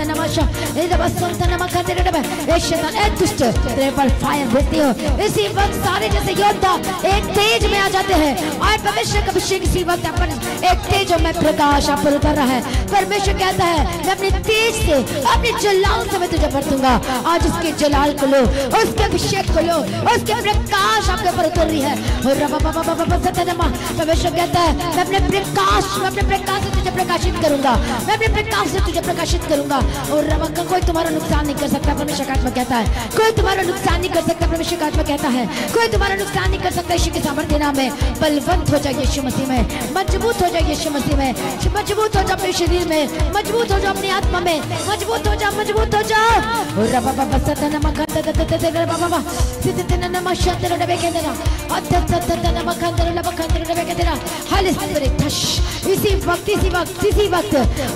नमा शा, ए रबा सुनता नमा खंते रबा। ए शैतान, ए दुष्ट, तेरे पर फायर भेजती हूँ। इसी वक्त सारे जैसे योद्धा एक तेज में आ जाते हैं और परमेश्वर का अभिषेक इसी वक्त अपन एक तेज में प्रकाश आप पर उतर रहा है। परमेश्वर कहता है मैं अपने तेज से, अपने जलाल से मैं तुझे भर। आज उसके जलाल को लो, उसके अभिषेक को लो, उसके प्रकाश आपके ऊपर उतर रही है। और परमेश्वर कहता है मैं अपने प्रकाश से तुझे प्रकाशित करूंगा, मैं अपने प्रकाश से तुझे प्रकाशित करूंगा। और कोई तुम्हारा नुकसान नहीं कर सकता, परमेश्वर का आत्मा कहता है। कोई तुम्हारा नुकसान नहीं कर सकता, परमेश्वर का आत्मा कहता है। कोई तुम्हारा नुकसान नहीं कर सकता। यीशु के सामर्थ्य नाम में बलवंत हो जाए, यीशु मसीह में मजबूत हो जाए, यीशु मसीह में मजबूत हो जाओ, अपने शरीर में मजबूत हो जाओ, अपनी आत्मा में मजबूत हो जाओ, मजबूत हो जाओ। इसी वक्त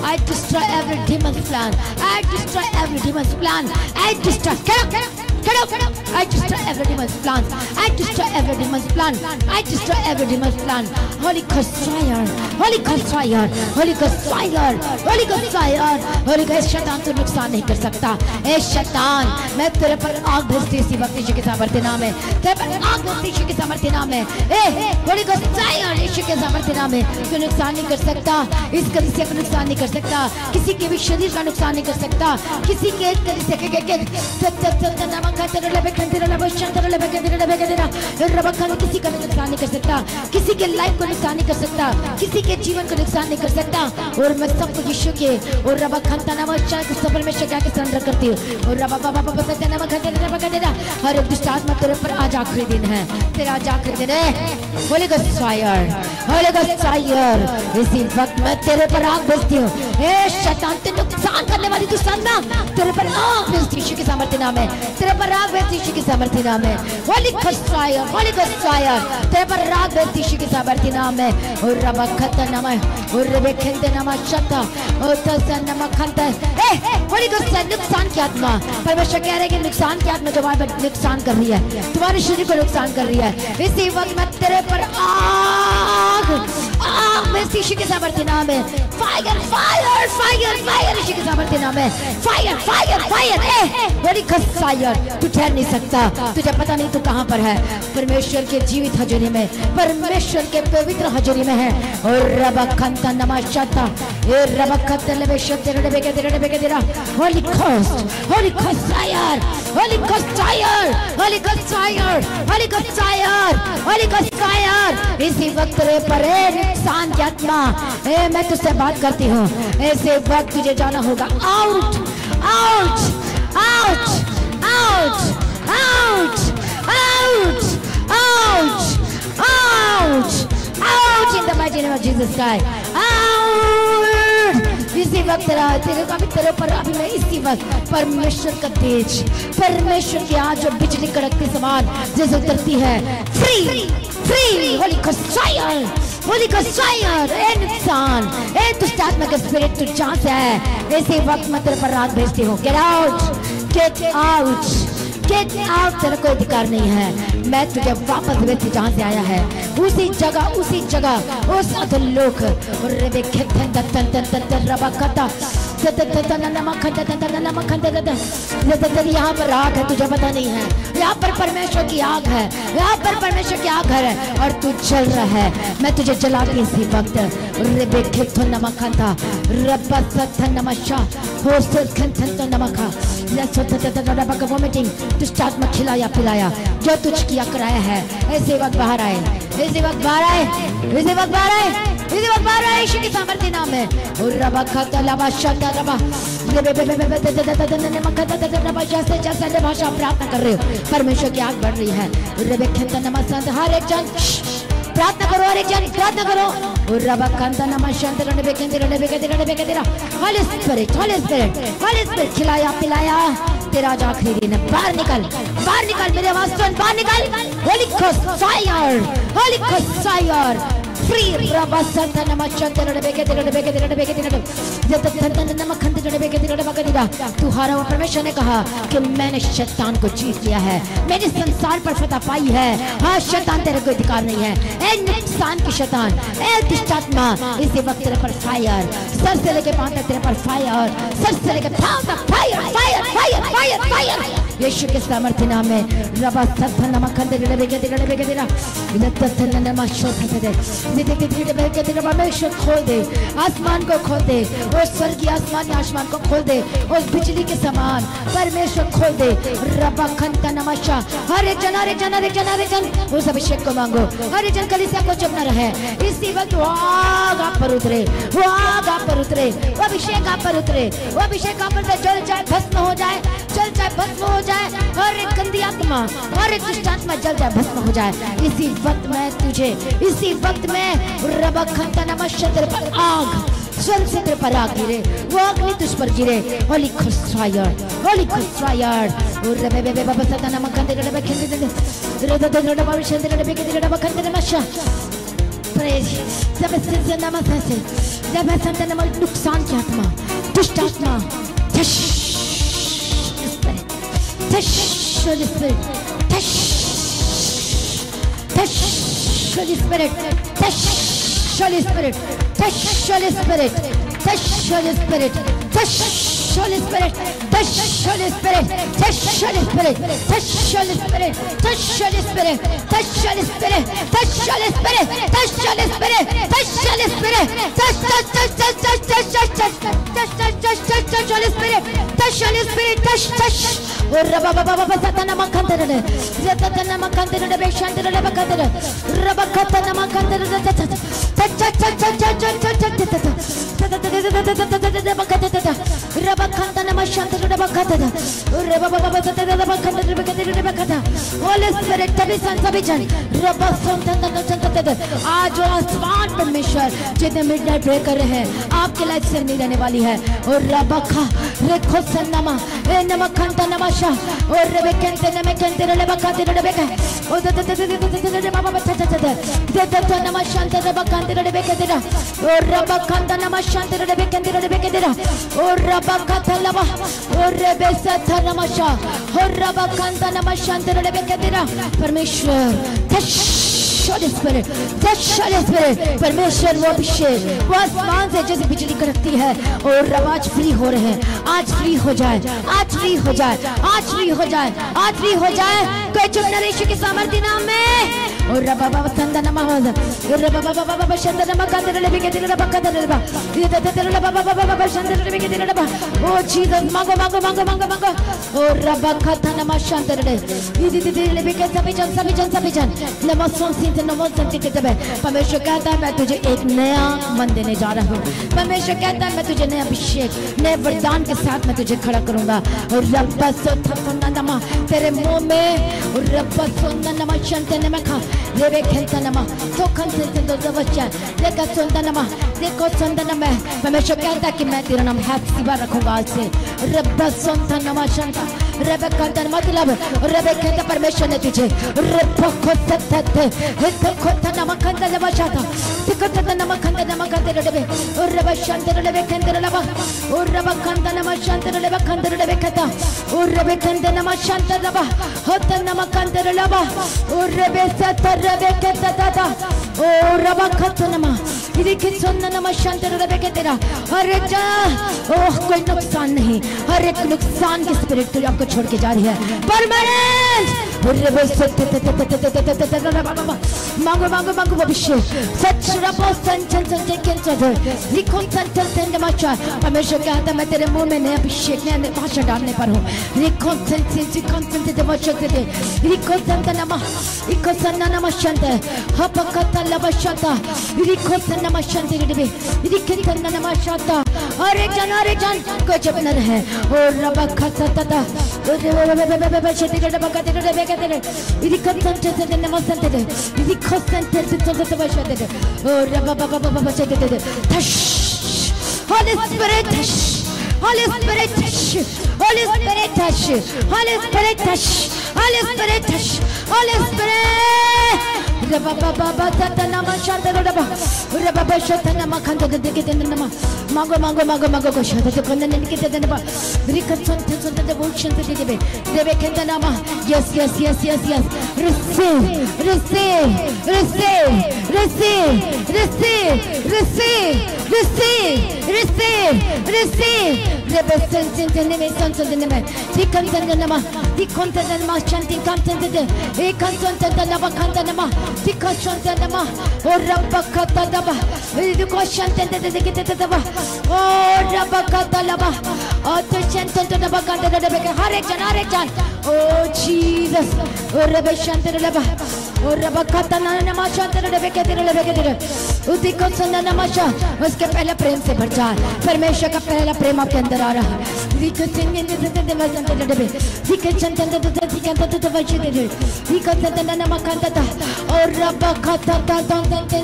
I destroy every demon's plan, I destroy every demon's plan, I destroy I destroy every demon's plan, I destroy every demon's plan, I destroy every demon's plan. Holy Ghost fire, Holy Ghost fire, Holy Ghost fire, Holy Ghost fire, Holy Ghost। शैतान तो नुकसान नहीं कर सकता। ए शैतान, मैं तेरे पर आग भेजती इसी वक्त यीशु के सामर्थ्य नाम में, तेरे पर आग भेजती यीशु के सामर्थ्य नाम में। ए होली गोस्ट फायर, यीशु के सामर्थ्य नाम में तू नुकसान नहीं कर सकता, इस कलीसिया का नुकसान नहीं कर सकता, किसी के भी शरीर का नुकसान नहीं कर सकता, किसी के कलीसिया के किसी का नुकसान नहीं कर सकता, किसी के लाइफ को नुकसान नहीं कर सकता, किसी के जीवन को नुकसान नहीं कर सकता। और मैं सबको यीशु के और रबा खंता नाम सफल में शक्या के सरेंडर करती हूँ। और रबा बाबा बाबा सत्य नाम खंते रबा कर देना। हर एक दुष्ट आत्मा तेरे पर आज आखिरी दिन है, तेरा आज आखिरी दिन है। Holi Ghost fire, Holy Ghost fire, इसी वक्त मैं तेरे पर आग भेजती हूँ। ए शैतान, ते नुकसान करने वाली दुष्ट आत्मा, तेरे पर आग भेजती यीशु के सामर्थ्य नाम है, तेरे पर आग भेजती यीशु के सामर्थ्य नाम है। Holi Ghost fire, Holy Ghost fire, तेरे पर आग भेजती यीशु के सामर्थ्य नाम है। और रबा खंता नाम और रबे खेलते नाम शता और तसन नाम खंता। ए होली गोस्ट, नुकसान की आत्मा, परमेश्वर कह रहे हैं कि नुकसान की आत्मा तुम्हारे पर नुकसान कर रही है, तुम्हारे शरीर को नुकसान कर रही है। इसी वक्त मैं तेरे पर आग में यीशु के सामर्थ्य नाम है। फायर फायर फायर फायर, यीशु के सामर्थ्य नाम है। Fire fire fire, Holy Ghost fire, तू ठहर नहीं सकता, तुझे पता नहीं तू कहाँ पर है। परमेश्वर के जीवित हजूरी में, परमेश्वर के पवित्र हजूरी में है। और रबा खंता नमाशता ए रबा खंता लेबे शब्द रबे के तेरा Holi ghost, Holi Ghost fire, Holy Ghost fire, Holy Ghost fire, Holy Ghost fire, Holy Ghost fire. इसी वक्त रे पर नुकसान की आत्मा, ए मैं तुझसे बात करती हूँ, ऐसे वक्त तुझे जाना होगा। Out out out out out out out out out in the mighty name of Jesus Christ. Out इसी वक्त तेरे पर अभी मैं इसी वक्त परमेश्वर का तेज, परमेश्वर की आज जो बिजली कड़कते समान जैसे उतरती है, free free Holy Ghost fire, Holy Ghost fire. ए नुकसान, ए दुष्ट आत्मा का स्पिरिट तू जहाँ से है, इसी वक्त मैं तेरे पर रात भेजती हूँ। Get out, get out, get out, तेरा कोई अधिकार नहीं है। मैं तुझे वापस भेजती जहाँ से आया है, उसी जगह उस अधोलोक। यहाँ पर आग है, तुझे पता नहीं है। यहाँ पर परमेश्वर की आग है, यहाँ पर परमेश्वर की आग है और तू जल रहा है। मैं तुझे जलाती इसी वक्त। दुष्ट आत्मा खिलाया पिलाया जो तुझ किया कराया है, ऐसे वक्त बाहर आए, ऐसे वक्त बाहर आए, ऐसे वक्त बाहर आए, इसी वक्त बाहर आए यीशु के सामर्थ्य नाम में। जैसे भाषा प्रार्थना कर रहे हो, परमेश्वर की आग बढ़ रही है। हर एक जन प्रार्थना करो, हर एक जन प्रार्थना करो। होली स्पिरिट खिलाया पिलाया तेरा आज आखिरी दिन है। बाहर निकल, बाहर निकल, मेरे आवाज सुन, बाहर निकल। Holi Ghost fire, Holy Ghost fire free. तू हारा हुआ। परमेश्वर ने कहा कि मैंने शैतान को जीत लिया है, मैंने संसार पर फतह पाई है। हाँ, शैतान तेरे को अधिकार नहीं है। ए नुकसान की शैतान, ए दुष्ट आत्मा, इसी वक्त तेरे पर फायर, सर से लेके पांव तक तेरे पर फायर, सर से लेके पांव तक fire fire fire fire fire यीशु के सामर्थ्य नाम में। रबा सत्ता नमक खंडे रबे के तेरा लत्ता ननमा शोधा दे परमेश्वर खोल दे, आसमान को खोल दे, और स्वर्गीय आसमान को खोल दे, उस बिजली के समान परमेश्वर खोल दे। रबा खंता नमशा हर एक जन उस अभिषेक को मांगो। हर एक जन कलीसिया को चुप न रहे। इसी वक्त वो आग आप पर उतरे, वो आग आप पर उतरे, वो अभिषेक आप पर उतरे, वो अभिषेक आप पर जल जाए, भस्म हो जाए, जल जाए, भस्म हो जाए। हर एक गंदी आत्मा, हर एक दुष्ट आत्मा जल जाए, भस्म हो जाए। इसी वक्त मैं तुझे, इसी वक्त मैं रबा खंता नमशा तेरे पर आग, स्वर्ग से तेरे पर आग गिरे, वो अग्नि तुझ पर गिरे। Holi Ghost fire, Holy Ghost fire. और रबे बे बाबा सदा नमक खंडे रबे खंडे रबे रबा शंदे रबे के रबा खंडे नमशा प्रेज। जब से नमक से जब संत नमक नुकसान की आत्मा, दुष्ट आत्मा, touch touch Holy Spirit, touch touch Holy Spirit, touch Holy spirit, touch Holy Spirit, touch Holy Spirit, touch Holy Spirit, touch Holy Spirit, touch Holy Spirit, touch Holy Spirit, touch Holy Spirit, touch Holy Spirit, touch Holy Spirit, touch Holy Spirit, touch Holy Spirit, touch Holy Spirit, touch Holy Spirit, touch और रबा बाबा बाबा सतना मखंदर ने जतना मखंदर ने बेशंदर ने बकदर रबा खतना मखंदर ने रबा खतना मशंदर ने बकदर रबा बाबा सतना मखंदर ने बकदर होली स्पिरिट तभी संसविजन रबा संतन आज आसमान परमेश्वर जितने मिडनाइट प्रे कर रहे हैं आपके लाइफ से नहीं रहने वाली है। और रबा खा रेखो सनमा ए नमक खंता नमश और रबे केंते नमे केंते रले बकाते रले बेका ओ द बाबा बच्चा द नमः शांत रबा कांते रले बेके देरा और रबा कांता नमः शांत रले बेके देरा और रबा कांता लबा और रबे सथ नमशा और रबा कांता नमः शांत रले बेके देरा। परमेश्वर touch Holy Spirit, touch Holy Spirit, परमेश्वर वो अभिषेक वो आसमान से जैसे बिजली कड़कती है और आज फ्री हो रहे हैं। आज फ्री हो जाए, आज फ्री हो जाए, आज फ्री हो जाए, आज फ्री हो जाए। कोई चुप न रहे के सामर्थ्य नाम में। और रबा बाबा संदा नमाज और रबा बाबा बाबा शंदा नमा कांदर ले बिके दिल रबा कांदर ले बा ये ते रबा बाबा बाबा शंदा ले बिके दिल रबा ओ जीसस मांगो मांगो मांगो मांगो मांगो और रबा खाता नमा शंदा ले ये दिल बिके सभी जन नमो सिंत नमो संत के तबे। परमेश्वर कहता है मैं तुझे एक नया मन देने जा रहा हूँ। परमेश्वर कहता है मैं तुझे नया अभिषेक नए वरदान के साथ मैं तुझे खड़ा करूंगा। और रब्बा सोना नमा तेरे मुंह में और रब्बा सोना नमा शंते ने खा रेवे खेलता नमा तो खंते से दो बच्चा देखा सोना नमा देखो सोना नमा। परमेश्वर कहता है कि मैं तेरा नाम हैप्पी रखूंगा आज से। रब्बा सोना नमा शंता रबे कहता मतलब रबे कहता परमेश्वर ने तुझे रब्बा खोता खोता नमा खंता नमा शाता तिकता नमा खंता रबे और रबा शांत रबे खंता रबा और रबा खंता नमा शांत रबे खंता रबे कहता और रबे खंता नमा शांत रबा होता नमा खंता रबा और रबे सत रबे कहता था और रबा खंता नमा अरे जा ओह कोई नुकसान नहीं, हर एक नुकसान की स्पिरिट तो आपको छोड़ के जा रही है परमानेंट। मांगो मांगो मांगो भविष्य सच परमेश्वर कहता मैं तेरे मुंह में नया अभिषेक नया भाषा डालने पर हूँ। अरे जान कोई चुप न रहे और रबा खाता तता Holy Spirit touch, Holy Spirit touch, Holy Spirit touch, Holy Spirit touch, Holy Spirit touch, Holy Spirit. Raba baba baba nama shanta raba, raba shanta nama khanda dekete nama, mago mago mago mago ko shanta dekete dekete nama, rikat shanta shanta de bol shanta debe, debe kenda nama. Yes yes yes yes yes. Receive, receive, receive, receive, receive, receive, receive, receive, receive. Rebe sente neme santa neme, dikanta nama, dikanta nama shanti kanta de, ekanta nama kanta nama. Dikashanta nama, or rabakata daba, dikashanta de daba, or rabakata laba, or the chanta daba kanta de beka, Hare oh Jesus, or rabashanta laba, or rabakata nama shanta de beka de beka, udikashanta nama sha, उसके पहले प्रेम से भर जाए, परमेश्वर का पहला प्रेम आपके अंदर आ रहा है। दिखचेंगे दे वसंत दे दे, दिखचंत दे दिखंत दे वचन दे, दिखचंत nama kanta ta, और रब्बा खाता ता ता ता ता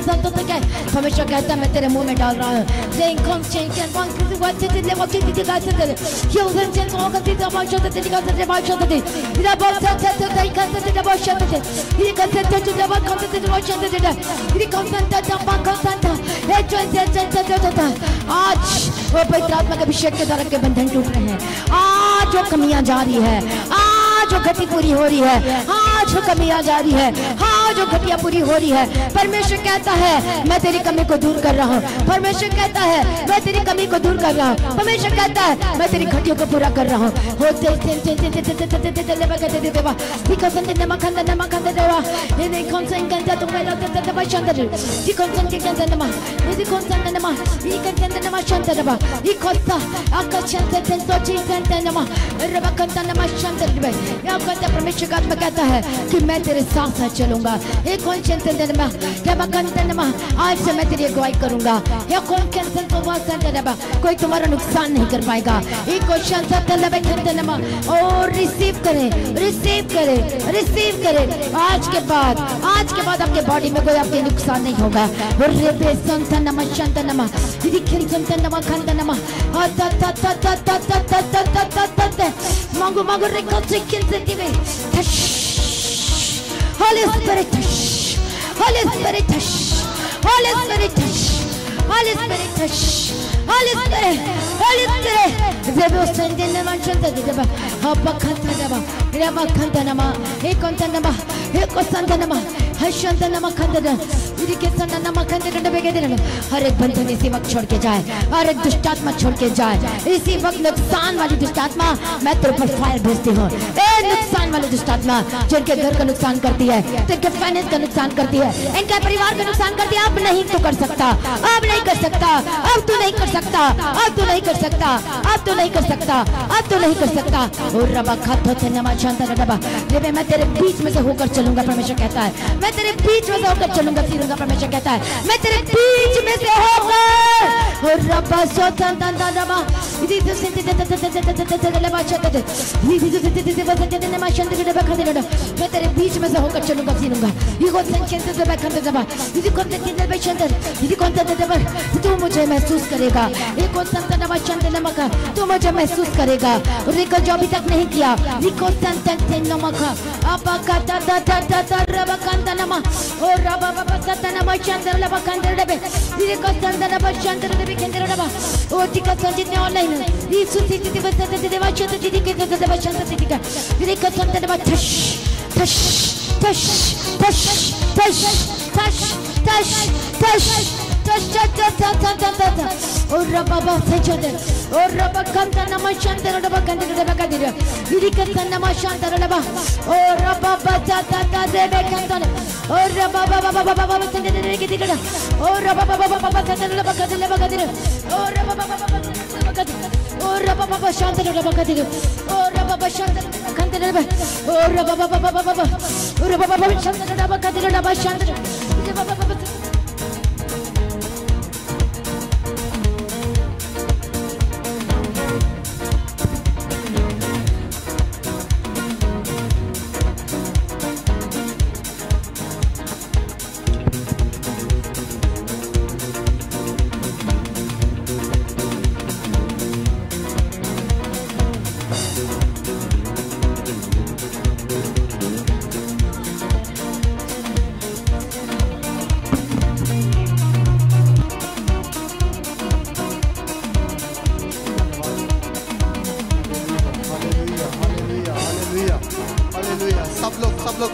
परमेश्वर कहता मैं तेरे मुंह में डाल रहा हूँ। Then come change and one to what did they what did you guys say? Kill them and all the things about you that you got the about you that you about that they got the about you that you got the about content the about you that you content that bank content it just आज वो पवित्र आत्मा के अभिषेक के द्वारा के बंधन टूट रहे हैं। आज जो कमियां जा रही है, आज जो गति पूरी हो रही है, आज जो कमियां जा रही है, आज जो घटिया पूरी हो रही है, परमेश्वर कहता है मैं तेरी कमी को दूर कर रहा हूँ। परमेश्वर कहता है मैं तेरी कमी को दूर कर रहा हूँ। परमेश्वर कहता है मैं तेरी घटियों को पूरा कर रहा हूँ। परमेश्वर का आत्मा कहता है कि मैं तेरे साथ साथ चलूंगा। आज से मैं तेरी अगुवाई करूंगा। कोई तुम्हारा नुकसान नहीं कर पाएगा। और रिसीव करें, रिसीव करें, रिसीव करें। आज के बाद आपके बॉडी में कोई आपके नुकसान नहीं होगा। मांगो मांगो Holy Spirit touch, Holy Spirit touch, Holy Spirit touch, Holy Spirit touch, Holy Spirit, Holy Spirit. Zebo sende nama chanta deba, hapa khanta deba, rama khanta nama, ekonta nama, ekosanta nama, hashanta nama khanta deba, इनके सन्ना nama khanta deba के दिन हर एक बंधन इसी वक्त छोड़ के जाए, हर एक दुष्टात्मा छोड़ के जाए। इसी वक्त नुकसान वाली दुष्टात्मा मैं तेरे पर फायर भेजती हूँ। नुकसान वाली दुष्टात्मा जिनके घर का नुकसान करती है, जिनके फाइनेंस का नुकसान करती है, इनके परिवार का नुकसान करती है। अब नहीं तो कर सकता, अब नहीं कर सकता, अब तू नहीं कर सकता, अब तू नहीं कर सकता, अब तू नहीं कर सकता, अब तू नहीं कर सकता। और रबा खातो थे नमा शांता रबा, लेकिन मैं तेरे बीच में से होकर चलूंगा। परमेश्वर कहता है मैं तेरे बीच में से होकर चलूंगा, फिरूंगा। परमेश्वर कहता है मैं तेरे बीच में से होकर और रबा सोता रबा मैं तेरे बीच में से होकर चलूंगा, फिरूंगा। तू मुझे महसूस करेगा, तू मुझे महसूस करेगा। जो अभी तक नहीं किया, जितने ऑनलाइन और रबा सजद और रबा कंद नमशंतर रबा कंद रबा कदिर इरी कंद नमशंतर रबा और रबा बजा ता देबे कंद और रबा बाबा बाबा बाबा तंदे की दिगड़ा और रबा बाबा बाबा तंदे रबा कदिर और रबा बाबा बाबा कदिर और रबा बाबा शांतर रबा कदिर और रबा बाबा शांतर कंद रबा और रबा बाबा बाबा और रबा बाबा शांतर रबा कदिर रबा शांतर रबा बाबा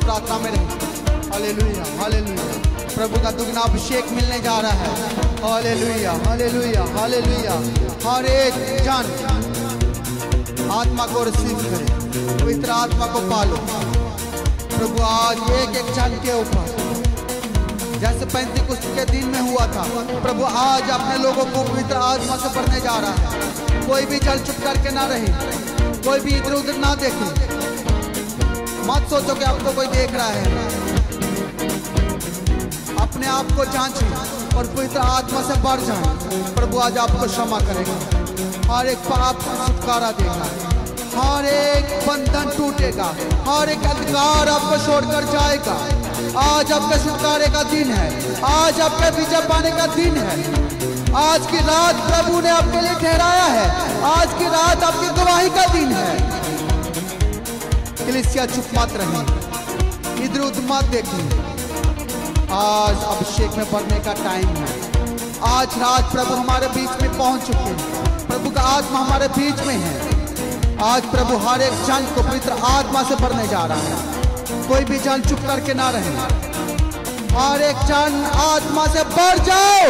प्रार्थना में रहे। हालेलुया हालेलुया, प्रभु का दुगना अभिषेक मिलने जा रहा है। हालेलुया हालेलुया हालेलुया। हर एक जन आत्मा को रिसीव करे, पवित्र आत्मा को पालो। प्रभु आज एक एक जन के ऊपर जैसे पेंतीकोस्त के दिन में हुआ था, प्रभु आज अपने लोगों को पवित्र आत्मा से भरने जा रहा है। कोई भी चल चुप करके ना रहे, कोई भी इधर उधर ना देखे। मत सोचो कि आपको कोई देख रहा है। अपने आप को जांचें और पवित्र आत्मा से बढ़ जाएं। प्रभु आज आपको क्षमा करेगा, हर एक पाप से छुटकारा देगा, हर एक बंधन टूटेगा, हर एक अंधकार आपको छोड़कर जाएगा। आज आपके छुटकारे का दिन है, आज आपके विजय पाने का दिन है। आज की रात प्रभु ने आपके लिए ठहराया है, आज की रात आपकी गवाही का दिन है। कलीसिया चुप मत रहे, इधर उधर मत देखें। आज अभिषेक में बढ़ने का टाइम है। आज रात प्रभु हमारे बीच में पहुंच चुके हैं, प्रभु का आत्मा हमारे बीच में है। आज प्रभु हर एक जन को पवित्र आत्मा से भरने जा रहा है। कोई भी जन चुप करके ना रहे, हर एक जन आत्मा से भर जाओ।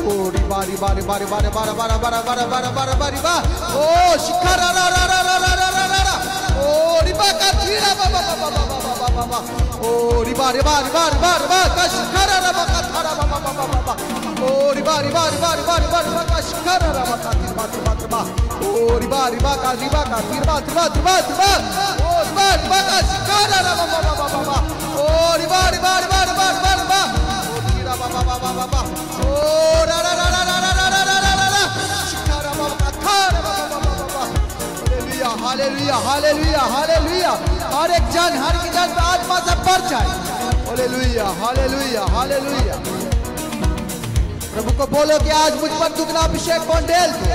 ओ बारी बारी बारी बारी बारी बारी बारी बारी बारी बारी बारी बा ओ शिखर रा रा रा रा रा रा रा रा ओ रिबा का थीरा बाबा बाबा बाबा बाबा ओ रिबा रिबा रिबा रिबा रिबा का शिखर रा रा का थारा बाबा बाबा बाबा ओ रिबा रिबा रिबा रिबा रिबा रिबा का शिखर रा रा का तिरबा तिरबा तिरबा ओ रिबा रिबा का तिरबा तिरबा तिरबा तिरबा ओ रिबा रिबा का शिखर रा रा बाबा बाबा बाबा ओ रिबा रिबा रिबा रिबा रिबा रिबा ओ तीरा बाबा बाबा बाबा ओ रा रा रा रा रा रा रा रा रा रा शिखर रा बाबा का थारा बाबा बाबा बाबा। हालेलुया हालेलुया हालेलुया। हर एक जन आत्मा से भर जाए। हालेलुया हालेलुया हालेलुया। प्रभु को बोलो कि आज मुझ पर दुगना अभिषेक को ढेल दो।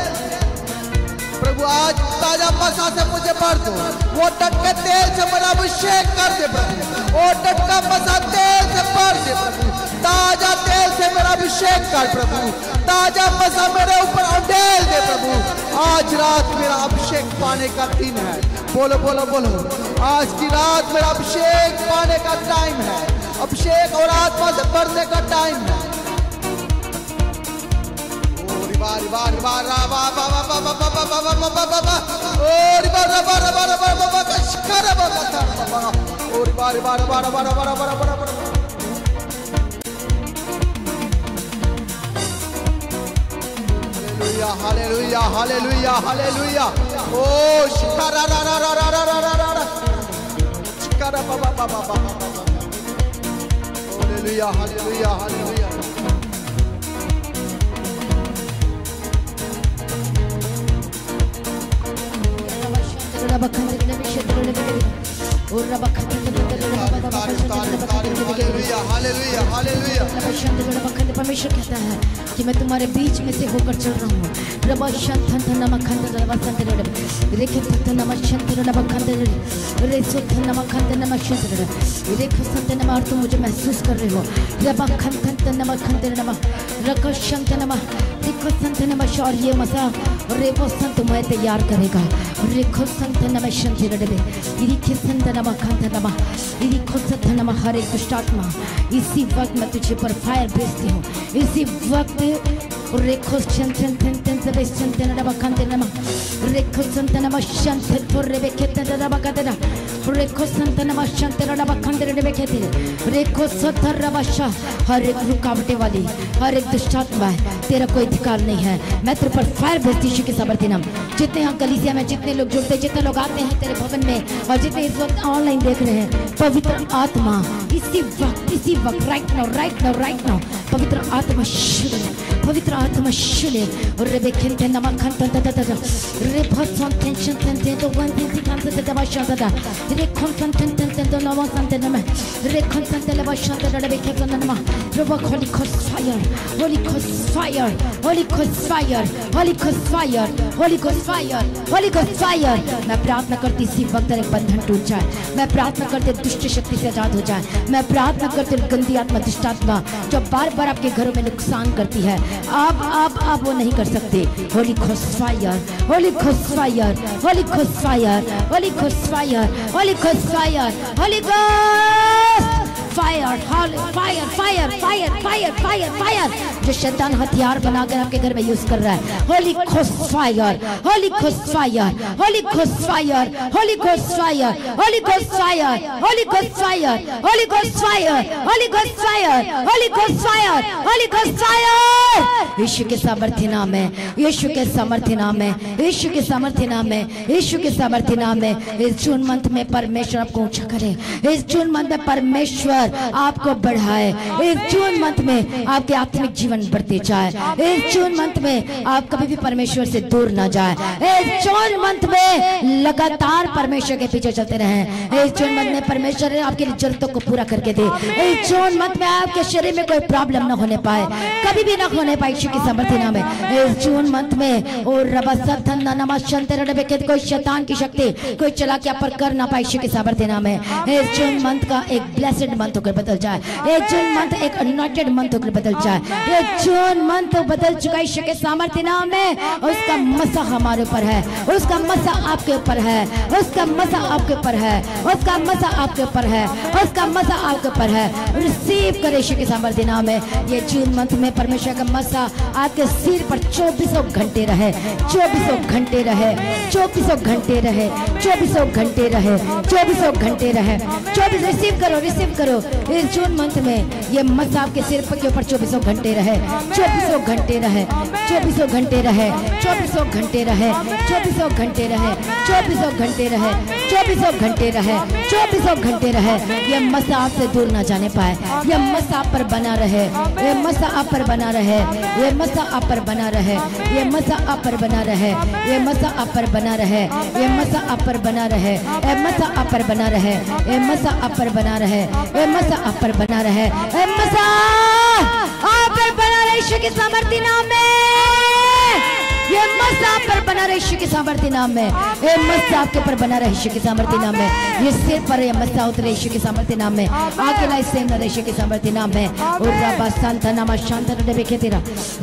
प्रभु आज ताजा मसा से मुझे भर दो। वो टटके तेल से मेरा अभिषेक कर दे प्रभु। वो टटका मसा तेल से भर दे प्रभु। ताजा तेल से मेरा अभिषेक कर प्रभु। ताजा मसा मेरे ऊपर उंडेल दे प्रभु। आज रात मेरा अभिषेक पाने का दिन है। बोलो बोलो बोलो, आज की रात मेरा अभिषेक पाने का टाइम है। अभिषेक और आत्मा से भरने का टाइम है। बारी बारी बारी बाबा बाबा बाबा बाबा बाबा बाबा बाबा ओ बारी बारी बारी बारी बाबा का शिखर बाबा था बाबा ओ बारी बारी बारी बारी बारी बारी बारी। हालेलुया हालेलुया हालेलुया। ओ शिखर रा रा रा रा रा रा रा रा शिखर बाबा बाबा बाबा। हालेलुया हालेलुया हालेलुया। परमेश्वर कहता है कि मैं तुम्हारे बीच में से होकर चल रहा हूँ। और तुम मुझे महसूस कर रहे हो। और ये मसा रेखो संत मैं तैयार करेगा। रेखो संत नमा खंत नमा इदी खुद नमा हर एक दुष्ट आत्मा इसी वक्त मैं तुझे पर फायर भेजती हूँ। इसी वक्त रेखो चंतन तंतन सबे चंतन नमा खंत नमा रेखो चंतन नमा चंतन तो रेबे खेतन नमा कतरा रेखो चंतन नमा चंतन नमा खंत रेबे खेते रेखो सतर नमा शा हर एक रुकावटें वाली हर एक दुष्ट आत्मा तेरा कोई अधिकार नहीं है। मैं तेरे पर फायर भेजती हूँ के सामर्थ्य नाम। जितने यहाँ कलीसिया में जितने लोग जुड़ते हैं, जितने लोग आते हैं तेरे भवन में और जितने इस वक्त ऑनलाइन देख रहे हैं, पवित्र आत्मा इसी वक्त राइट नाउ पवित्र आत्मा शुले, पवित्र आत्मा शुले और रे बेखेंते नमा खंत तत रे भसन टेंशन टेंशन तो वन टेंशन खंत तत बाशादा रे खंत टेंशन तो नमा खंत नमा रे खंत तले बाशादा रे बेखेंते नमा प्रभु Holy Ghost fire, Holy Ghost fire, Holy Ghost fire, Holy Ghost fire, Holy Ghost fire, Holy Ghost fire. मैं प्रार्थना करती इसी वक्त एक बंधन टूट जाए। मैं प्रार्थना करते दुष्ट शक्ति से आजाद हो जाए। मैं प्रार्थना करते गंदी आत्मा दुष्ट आत्मा जो बार बार आपके घरों में नुकसान करती है, आप वो नहीं कर सकते। Holi Ghost fire, Holy Ghost fire, Holy Ghost fire, Holy Ghost fire, Holy Ghost fire, Holy Ghost fire, fire fire fire fire fire fire जो शैतान हथियार बनाकर आपके घर में यूज कर रहा है। Holy Ghost fire, Holy Ghost fire, Holy Ghost fire, Holy Ghost fire, Holy Ghost fire, Holy Ghost fire, Holy Ghost fire, Holy Ghost fire, Holy Ghost fire, Holy Ghost fire. यीशु के सामर्थ्य नाम है, यीशु के सामर्थ्य नाम है, यीशु के सामर्थ्य नाम है, यीशु के सामर्थ्य नाम है। इस जून मंथ में परमेश्वर आपको ऊंचा करे। इस जून मंथ में परमेश्वर आपको बढ़ाए। इस जून मंथ में आपके आत्मिक जीवन बढ़ते जाए। इस जून मंथ में आप कभी भी परमेश्वर से दूर ना जाए। इस जून मंथ में लगातार परमेश्वर के पीछे चलते रहें। इस जून मंथ में परमेश्वर आपकी जरूरतों को पूरा करके दे। इस जून मंथ में आपके शरीर में कोई प्रॉब्लम ना होने पाए, कभी भी ना होने पाए। की सामर्थ्य नाम है। इस जून मंथ में और कोई शैतान की शक्ति कोई चला के आप पर कर ना पाए। की सामर्थ्य नाम है। इस जून मंथ का एक ब्लेस्ड मंथ होकर बदल जाए। ये जून मंथ एक अनॉइंटेड मंथ होकर बदल जाए। ये जून मंथ बदल चुका ईश्वर के सामर्थ्य नाम में। उसका मसा हमारे ऊपर है, उसका मसा आपके ऊपर है, उसका मसा आपके ऊपर है, उसका मसा आपके ऊपर है, उसका मसा आपके ऊपर है। रिसीव करे ईश्वर के सामर्थ्य नाम में। ये जून मंथ में परमेश्वर का मसा आपके सिर पर 24 घंटे रहे, 24 घंटे रहे, 24 घंटे रहे, 24 घंटे रहे, 24 घंटे रहे। 24 रिसीव करो, रिसीव करो। इस जून मंथ में ये मसा आपके सिर पर के ऊपर 24 घंटे रहे, 24 घंटे रहे, 24 घंटे रहे, 24 घंटे रहे, 24 घंटे रहे, 24 घंटे रहे, 24 घंटे रहे, 24 घंटे रहे। ये मसा आपसे दूर ना जाने पाए। ये मसा आप पर बना रहे, ये मसा आप पर बना रहे, ये मसा आप पर बना रहे, ये मसा आप पर बना रहे, ये मसा आप पर बना रहे, ये मसा आप पर बना रहे, ये मसा आप पर बना रहे, ये मसा आप पर बना रहे, ये मसा आप पर बना रहे, ये मसा आप पर बना रहे। ईश्वर के सामर्थ्य नाम में ये मसा आप पर बना रहे। ईश्वर के सामर्थ्य नाम में ये मसा आपके ऊपर बना रहे। ईश्वर के सामर्थ्य नाम में ये सिर पर ये मसा उतरे। ईश्वर के सामर्थ्य नाम में आगे लाई सेम न ईश्वर के सामर्थ्य नाम में। और रबा संत नामा शांत रे बेखे तेरा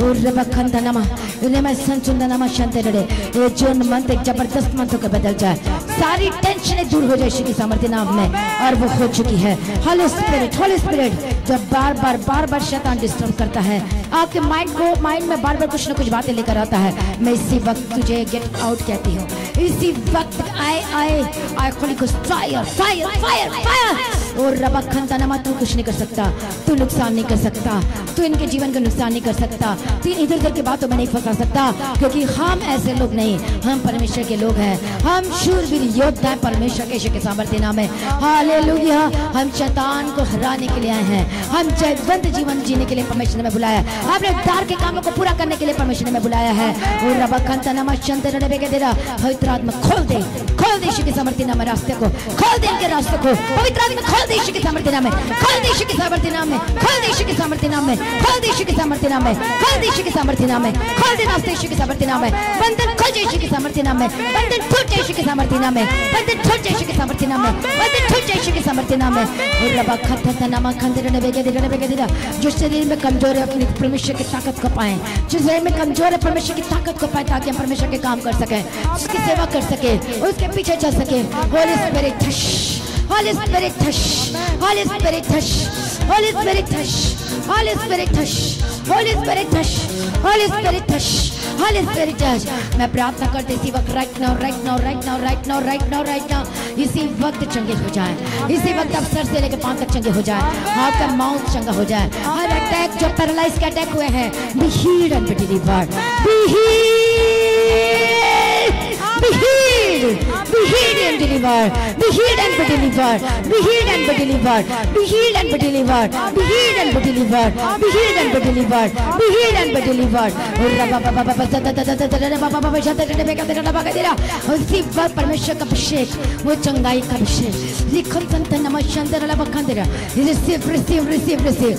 और रबा खंत नामा ने मैं संचुंद नामा शांत रे। ये जून मंथ एक जबरदस्त मंथ होकर बदल जाए। सारी टेंशनें दूर हो जाए ईश्वर के सामर्थ्य नाम में, और वो हो चुकी है। होली स्पिरिट जब बार बार शैतान डिस्टर्ब करता है आपके माइंड में बार बार कुछ ना कुछ बातें लेकर आता है, मैं इसी वक्त तुझे गेट आउट कहती हूँ। इसी वक्त आई Holy Ghost fire fire fire fire. और रबा खंता नमा तू कुछ नहीं कर सकता, तू नुकसान नहीं कर सकता, तू इनके जीवन का नुकसान नहीं कर सकता, तू इधर उधर की बातों में नहीं फंसा सकता, क्योंकि हम ऐसे लोग नहीं, हम परमेश्वर के लोग हैं। हम शूरवीर योद्धा हैं परमेश्वर के सामर्थ्य नाम है। हालेलुया। हम शैतान को हराने के लिए आए हैं। हम जयवंत जीवन जीने के लिए परमेश्वर ने बुलाया है। अपने उद्धार के कामों को पूरा करने के लिए परमेश्वर ने बुलाया है। और रबा खंता नमा शंत रे के तेरा पवित्र आत्मा खोल दे ईश्वर के सामर्थ्य नाम रास्ते को, खोल दे इनके रास्ते को। पवित्र आत्मा खोल दे ईश्वर के सामर्थ्य नाम में, खोल दे ईश्वर के सामर्थ्य नाम में, खोल दे ईश्वर के सामर्थ्य नाम में, खोल दे ईश्वर के सामर्थ्य नाम में, खोल दे ईश्वर के सामर्थ्य नाम में, खोल दे रास्ते ईश्वर के सामर्थ्य नाम में। बंधन खुल जाए ईश्वर के सामर्थ्य नाम में, बंधन टूट जाए ईश्वर के सामर्थ्य नाम में, बंधन टूट जाए ईश्वर के सामर्थ्य नाम में, बंधन टूट जाए ईश्वर के सामर्थ्य नाम में। और रबा खंता नामा खंते रे बेके तेरा जो शरीर में कमजोर है अपनी परमेश्वर की ताकत को पाएं, जो शरीर में कमजोर है परमेश्वर की ताकत को पाएं, ताकि हम परमेश्वर के काम कर सकें, उसकी सेवा कर सके, उसके पीछे चल सके। Holi spirit Holy Spirit touch, Holy Spirit touch, Holy Spirit touch, Holy Spirit touch, Holy Spirit touch, Holy Spirit touch, Holy Spirit touch. मैं प्रार्थना करते इसी वक्त right now, right now, right now, right now, right now, right now, इसी वक्त चंगे हो जाए, इसी वक्त आप सर से लेकर पांव तक चंगे हो जाए, आपका माउथ चंगा हो जाए, हर अटैक जो पैरालाइज के अटैक हुए हैं be healed and be delivered, be healed, be healed and delivered, be healed and be delivered, be healed and be delivered, be healed and be delivered, be healed and be delivered, be healed and be delivered, be healed and be delivered. उसी वक्त परमेश्वर का अभिषेक, वो चंगाई का अभिषेक, लिखन संतन नमस्कार बखंदरा, रिसीव रिसीव रिसीव रिसीव,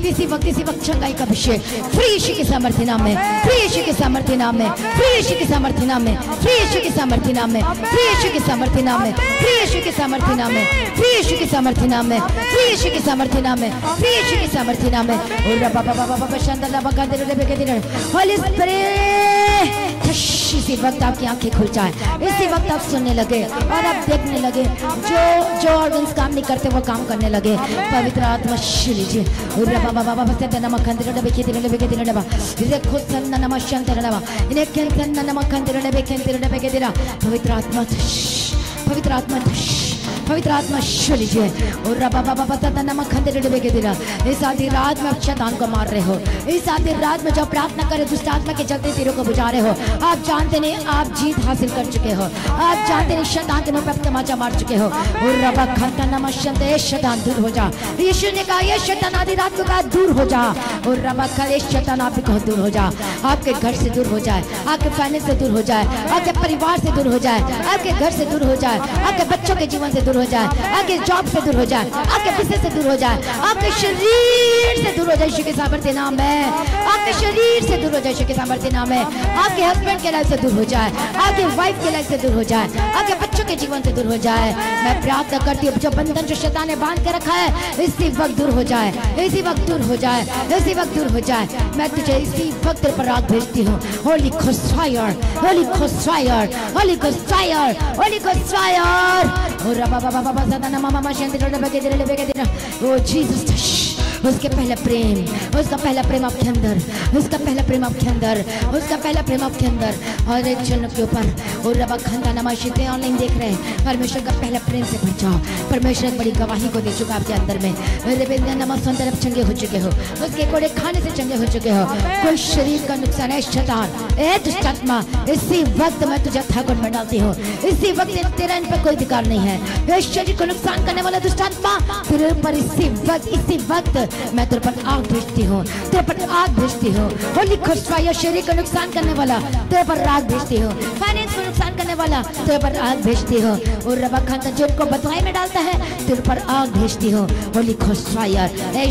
इसी वक्त चंगाई का अभिषेक, फ्री यीशु के सामर्थ्य नाम में, फ्री यीशु के सामर्थ्य नाम में, फ्री यीशु के सामर्थ्य नाम में, फ्री यीशु के सामर्थ्य नाम में, फ्री यीशु के सामर्थ्य नाम में, फ्री यीशु के सामर्थ्य नाम में, फ्री यीशु के सामर्थ्य नाम में, फ्री यीशु के सामर्थ्य नाम में, फ्री यीशु के सामर्थ्य नाम में, और बाबा शांता बखंदरा बेके होली स्पिरिट, इसी वक्त आपकी आंखें खुल जाए, इसी वक्त आप सुनने लगे और आप देखने लगे, जो ऑर्गन्स काम नहीं करते वो काम करने लगे। पवित्र आत्मा शील लीजिए, पवित्र आत्मा पवित्र आत्मा पवित्र आत्मा शील लीजिए, और इस आधी रात में शैतान को मार रहे हो, इस आधी रात में जब प्रार्थना करे दुष्ट आत्मा के चलते तीरों को बुझा रहे हो, आप जानते नहीं आप जीत हासिल कर चुके हो, आप जानते नहीं शैतान के मुंह पे तमाचा मार चुके हो, और रबा खंता नमस्ते, ये शैतान दूर हो जा, यीशु ने कहा ये शैतान आधी रात को कहा दूर हो जा, और रबा खले शैतान आप कहो दूर हो जा, आपके घर से दूर हो जाए, आपके फाइनेंस से दूर हो जाए, आपके परिवार से दूर हो जाए, आपके घर से दूर हो जाए, आपके बच्चों के जीवन से दूर हो जाए, आपके जॉब से दूर हो जाए, आपके बिजनेस से दूर हो जाए, आपके शरीर से दूर हो जाए यीशु के सामर्थ्य नाम है, आपके शरीर से दूर हो जाए यीशु के सामर्थ्य नाम है, आपके हस्बैंड के लाइफ से दूर हो जाए, आपके वाइफ के लाइफ से दूर हो जाए, आपके बच्चों के जीवन से दूर हो जाए। मैं प्रार्थना करती हूँ जो बंधन जो शैतान ने बांध के रखा है इसी वक्त दूर हो जाए, इसी वक्त दूर हो जाए, इसी वक्त दूर हो जाए। मैं तुझे इसी वक्त पर आग भेजती हूँ, Holy Ghost fire, Holy Ghost fire, Holy Ghost fire, Holy Ghost fire, ओ जीसस उसके पहला प्रेम, उसका पहला प्रेम आपके अंदर, उसका पहला प्रेम आपके अंदर, उसका पहला प्रेम आपके अंदर, और एक जन के ऊपर और रबा खंदा नमाशिते ऑनलाइन देख रहे हैं, परमेश्वर का पहला प्रेम से भर जाओ। परमेश्वर एक बड़ी गवाही को दे चुका आपके अंदर में, तरफ चंगे हो चुके हो, उसके कोड़े खाने से चंगे हो चुके हो, कोई शरीर का नुकसान है शैतान ए दुष्ट आत्मा, इसी वक्त मैं तुझे ठाकुर में डालती हूँ, इसी वक्त तेरा इन पर कोई अधिकार नहीं है। इस शरीर को नुकसान करने वाला दुष्ट आत्मा तेरे ऊपर इसी वक्त मैं तेरे पर आग भेजती हूँ, तेरे पर आग भेजती हूँ। होली खुशवाया शरीर को नुकसान करने वाला तेरे पर आग भेजती हूँ, फाइनेंस को नुकसान करने वाला तेरे पर आग भेजती हूँ, और रबा खाना जो उनको बदवाई में डालता है तेरे पर आग भेजती हूँ। होली खुशवाया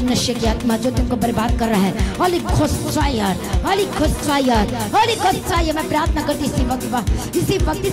नशे की आत्मा जो तुमको बर्बाद कर रहा है, होली खुशवाया, होली खुशवाया, होली खुशवाया। मैं प्रार्थना करती इसी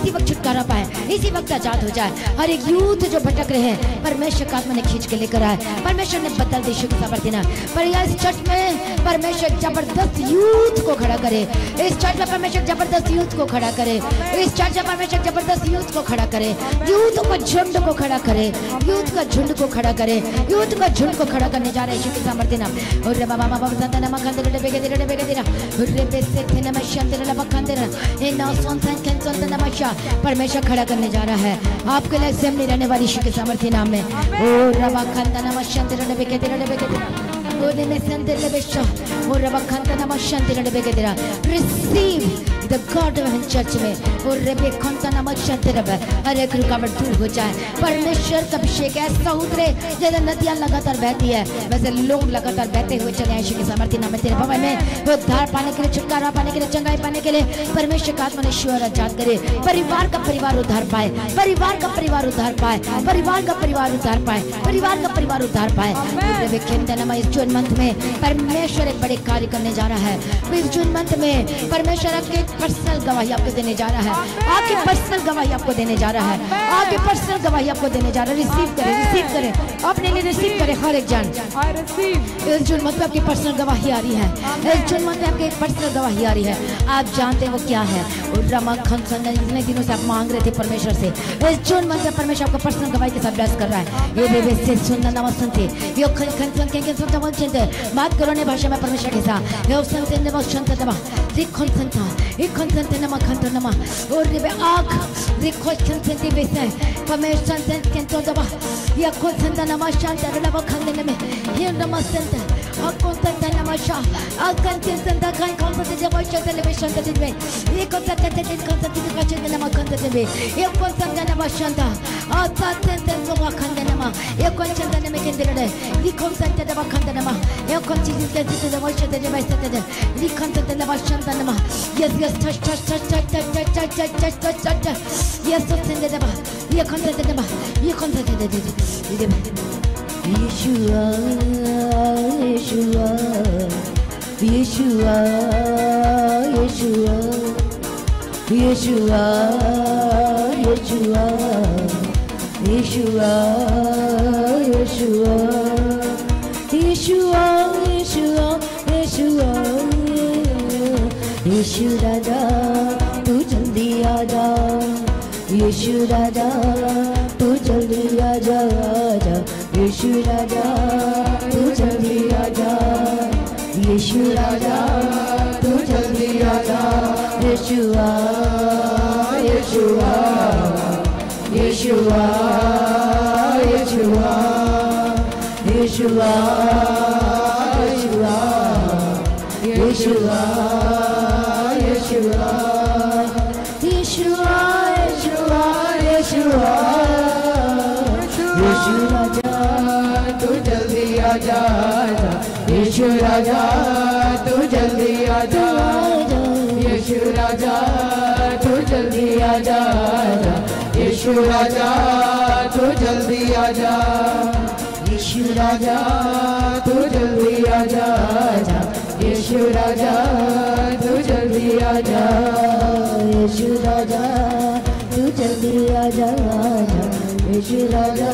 वक्त छुटकारा पाए, इसी वक्त आजाद हो जाए। हर एक यूथ जो भटक रहे हैं परमेश्वर का आत्मा ने खींच के लेकर आए, परमेश्वर ने बदल दी शुक्र देना। पर इस चर्च में परमेश्वर जबरदस्त यूथ को खड़ा करे, इस चर्च में परमेश्वर जबरदस्त यूथ को खड़ा करे, इस चर्च में परमेश्वर जबरदस्त यूथ को खड़ा करे, यूथ को झुंड को खड़ा करे, यूथ का झुंड को खड़ा करे, यूथ का झुंड को खड़ा करने जा रहे हैं यीशु के सामर्थ्य नाम। और बाबा बाबा संत नाम खंदे रे बेगे रे बेगे रे रे बेसे थे नम शांति रे बखंदे रे इन संत संत नमशा परमेश्वर खड़ा करने जा रहा है आपके लिए सेम नहीं रहने वाली यीशु के सामर्थ्य नाम में। और रबा खंदा नम शांति रे बेगे receive the God of heaven church में और रेबे खंता नमक शांति रब हर एक रुकावट दूर हो जाए। परमेश्वर का अभिषेक ऐसा उतरे जैसे नदियां लगातार बहती है वैसे लोग लगातार बहते हुए चले आए के सामर्थ्य नाम तेरे भवन में। वो उद्धार पाने के लिए, छुटकारा पाने के लिए, चंगाई पाने के लिए परमेश्वर का आत्मा ने ईश्वर आजाद करे। परिवार का परिवार उद्धार पाए, परिवार का परिवार उद्धार पाए, परिवार का परिवार उद्धार पाए, परिवार का परिवार उद्धार पाए। इस जून मंथ में परमेश्वर एक बड़े कार्य करने जा रहा है। इस जून मंथ में परमेश्वर आपके पर्सनल गवाही आपको देने जा रहा है, आपकी पर्सनल गवाही आपको देने जा रहा है, आपकी पर्सनल गवाही आपको देने जा रहा है। रिसीव करें अपने लिए, रिसीव करें हर एक जन। इस जून मंथ में आपकी पर्सनल गवाही आ रही है, इस जून मंथ में आपकी एक पर्सनल गवाही आ रही है। आप जानते हैं वो क्या है? रमा खंसन इतने दिनों से आप मांग रहे थे परमेश्वर से, इस जून मंथ में परमेश्वर आपको पर्सनल गवाही के साथ ब्लेस कर रहा है। ये देवे से सुनना नमः सुनते यो खंसन के सुनता मन चिंते बात करो ने भाषा में परमेश्वर के साथ। यो सुनते ने बस सुनते दबा रिखन संता रिखन संते नमः खंत नमः और देवे आग रिखन संते बेसे परमेश्वर संते के तो दबा या कोन संता नमः शांत रलवा खंदने में ये नमः संते अकोन संता नमः शा अकन संता कान कोन संते जब शांत ले शांत दे ये कोन संते ते कोन संते का चंद नमः खंत दे ये कोन संता नमः शांत आ संते नमः खंत नमः ये कोन संता नमः के दे ये कोन संते नमः खंत नमः ये कोन चीज के ते नमः शांत दे बैठते दे ये कोन संते नमः शांत नमः yes yes touch touch touch touch touch touch touch touch touch touch yes संते नमः ये कोन संते नमः ये कोन संते दे Yeshua, Yeshua, Yeshua, Yeshua, Yeshua, Yeshua, Yeshua, Yeshua, Yeshua, Yeshua, Yeshua, Yeshu Raja, तू जल्दी आजा, यीशु राजा, तू जल्दी आजा, आजा, यीशु राजा, तू जल्दी आजा, यीशु राजा, तू जल्दी आजा, यीशुआ, यीशुआ, यीशुआ, यीशुआ, यीशुआ, यीशुआ, यीशुआ, यीशुआ, यीशुआ, यीशु राजा, तू जल्दी आजा, यीशु राजा, तू जल्दी आजा, यीशु राजा, तू जल्दी आजा, यीशु राजा, तू जल्दी आजा, यीशु राजा, तू जल्दी आजा, यीशु राजा, तू जल्दी आजा, यीशु राजा, तू जल्दी आजा, यीशु राजा,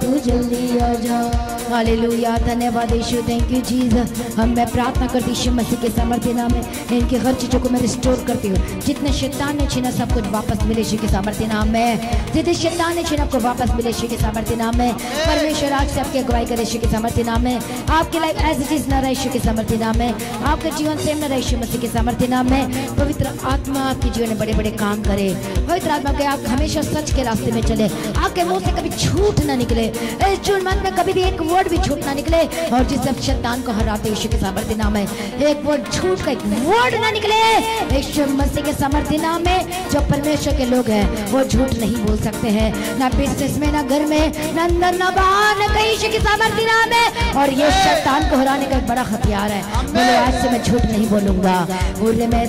तू जल्दी आजा। हालेलुया, धन्यवाद यीशु, थैंक यू जीसस। मैं प्रार्थना करती यीशु मसीह के सामर्थ्य नाम में इनकी हर चीज़ों को मैं रिस्टोर करती हूँ। जितने शैतान ने छीना सब कुछ वापस मिले यीशु के सामर्थ्य नाम में। जितने शैतान ने छीना आपको वापस मिले यीशु के सामर्थ्य नाम में। परमेश्वर आज से आपकी अगुवाई करे यीशु के सामर्थ्य नाम में। आपकी लाइफ एज इट इज न रहे यीशु के सामर्थ्य नाम में। आपका जीवन सेम न रहे यीशु मसीह के सामर्थ्य नाम में। पवित्र आत्मा आपके जीवन में बड़े बड़े काम करे। पवित्र आत्मा के आप हमेशा सच के रास्ते में चले। आपके मुंह से कभी झूठ न निकले। इस जून मंथ में कभी भी एक वर्ड भी झूठ ना निकले। और जिस सब शैतान को हराते यीशु के सामर्थ्य नाम में, एक वर्ड झूठ का एक वर्ड ना निकले यीशु मसीह के सामर्थ्य नाम में। जो परमेश्वर के लोग हैं वो झूठ नहीं बोल सकते हैं, ना बिजनेस में, ना घर में, ना अंदर, ना बाहर, ना कहीं यीशु के सामर्थ्य नाम में। और ये शैतान को हराने का एक बड़ा हथियार है। बोले आज से मैं झूठ नहीं बोलूंगा। बोले मैं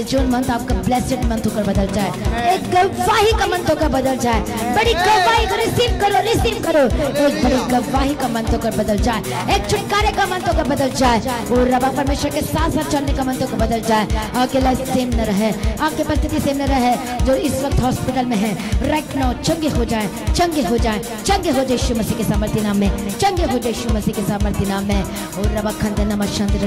जून मंथ आपका ब्लेस्ड मंथ होकर बदल जाए। एक गवाही का मंथ होकर बदल जाए। बड़ी गवाही को रिसीव करो, रिसीव करो। एक बड़ी गवाही का मंथ होकर बदल जाए। एक छुटकारे का मंथ होकर बदल जाए। और रबा परमेश्वर के साथ साथ चलने का मंथ होकर बदल जाए। आपके लाइफ सेम न रहे, आपकी परिस्थिति सेम न रहे। जो इस वक्त हॉस्पिटल में है राइट नाउ चंगे हो जाए, चंगे हो जाए, चंगे हो जाए यीशु मसीह के सामर्थ्य नाम में। चंगे हो जाए यीशु मसीह के सामर्थ्य नाम में। और रबा खंडन नमः शांति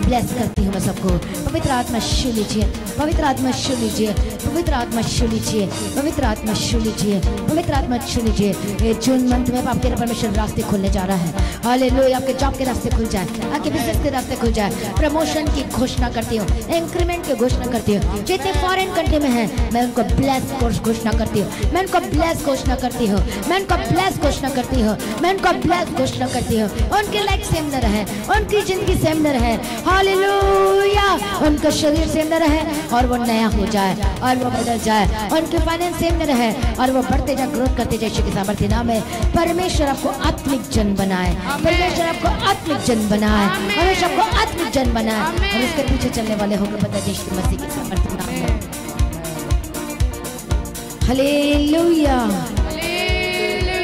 ब्लेस करती हूँ मैं सबको। पवित्र आत्मा छू लीजिए, पवित्र आत्मा छू लीजिए, पवित्र आत्मा छू लीजिए, पवित्र आत्मा छू लीजिए, पवित्र आत्मा छू लीजिए। ये जून मंथ में आपके परमेश्वर रास्ते खोलने जा रहा है। हालेलुया, आपके जॉब के रास्ते खुल जाए, आपके बिजनेस के रास्ते खुल जाए। प्रमोशन की घोषणा करती हूँ, इंक्रीमेंट की घोषणा करती हूँ। जितने फॉरेन कंट्री में हैं मैं उनको ब्लेस घोषणा करती हूँ, मैं उनको ब्लेस घोषणा करती हूँ, मैं उनको ब्लेस घोषणा करती हूँ, मैं उनको ब्लेस घोषणा करती हूँ। उनकी लाइफ सेम न रहे, उनकी जिंदगी सेम न रहे। हालेलुया, उनका शरीर सेम न रहे और वो नया हो जाए और वो बदल जाए। उनके फाइनेंस सेम न रहे और वो बढ़ते जाए, ग्रोथ करते जाए यीशु के सामर्थ्य नाम में। परमेश्वर आपको आत्मिक जन बनाए, परमेश्वर आपको आत्मिक जन बनाए, परमेश्वर आपको आत्मिक जन बनाए और उसके पीछे चलने वाले होकर बता यीशु मसीह के सामर्थ्य नाम में। हालेलुया,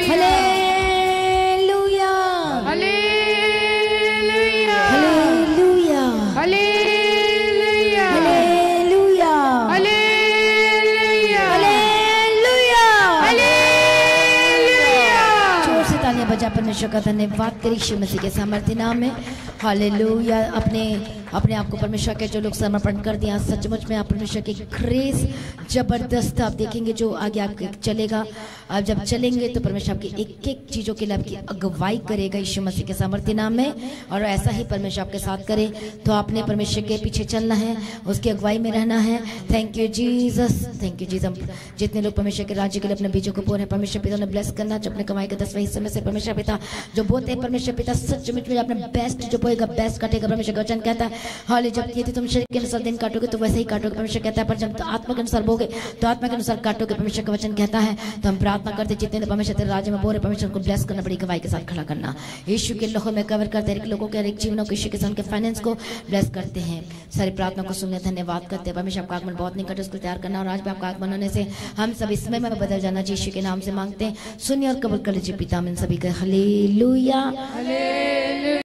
हालेलुया, हालेलुया, परमेश्वर का धन्यवाद करें यीशु मसीह के सामर्थ्य नाम में। हालेलुया। अपने आप को परमेश्वर के जो लोग समर्पण कर दिया, सचमुच में आप परमेश्वर की ग्रेस जबरदस्त आप देखेंगे जो आगे आपके चलेगा। आप जब चलेंगे तो परमेश्वर आपकी एक एक चीज़ों के लिए आपकी अगुवाई करेगा यीशु मसीह के सामर्थ्य नाम में। और ऐसा ही परमेश्वर आपके साथ करे तो आपने परमेश्वर के पीछे चलना है, उसकी अगुवाई में रहना है। Thank you Jesus, thank you Jesus. जितने लोग परमेश्वर के राज्य के लिए अपने बीजों को बोल रहे हैं, परमेश्वर पिता ने ब्लेस करना। जो अपने कमाई के 10वें हिस्से में से परमेश्वर पिता जो बोलते हैं, परमेश्वर पिता सचमुच में अपने बेस्ट जो बोएगा बेस्ट काटेगा। परमेश्वर का वचन कहता है हाले जब ये तुम शरीर के अनुसार दिन काटोगे तो वैसे ही काटोगे, परमेश्वर कहता है। पर जब आत्मा के अनुसार बोगे तो आत्मा के अनुसार काटोगे, परमेश्वर का वचन कहता है। तो हम प्रार्थना करते जितने परमेश्वर तेरे राज्य में बोल रहे, परमेश्वर को ब्लेस करना, बड़ी गवाही के साथ खड़ा करना। यीशु के लोगों में कवर करते हैं, लोगों के हर एक जीवनों को यीशु के साथ के फाइनेंस को ब्लेस करते हैं। सारी प्रार्थना को सुनने धन्यवाद करते हैं। परमेश्वर आपका आगमन बहुत निकट, उसको तैयार करना। और आज भी आपका आगमन होने से हम सब इसमें में बदल जाना यीशु के नाम से मांगते हैं। सुनिए और कबूल कर लीजिए पिता, हम इन सभी का हालेलुया।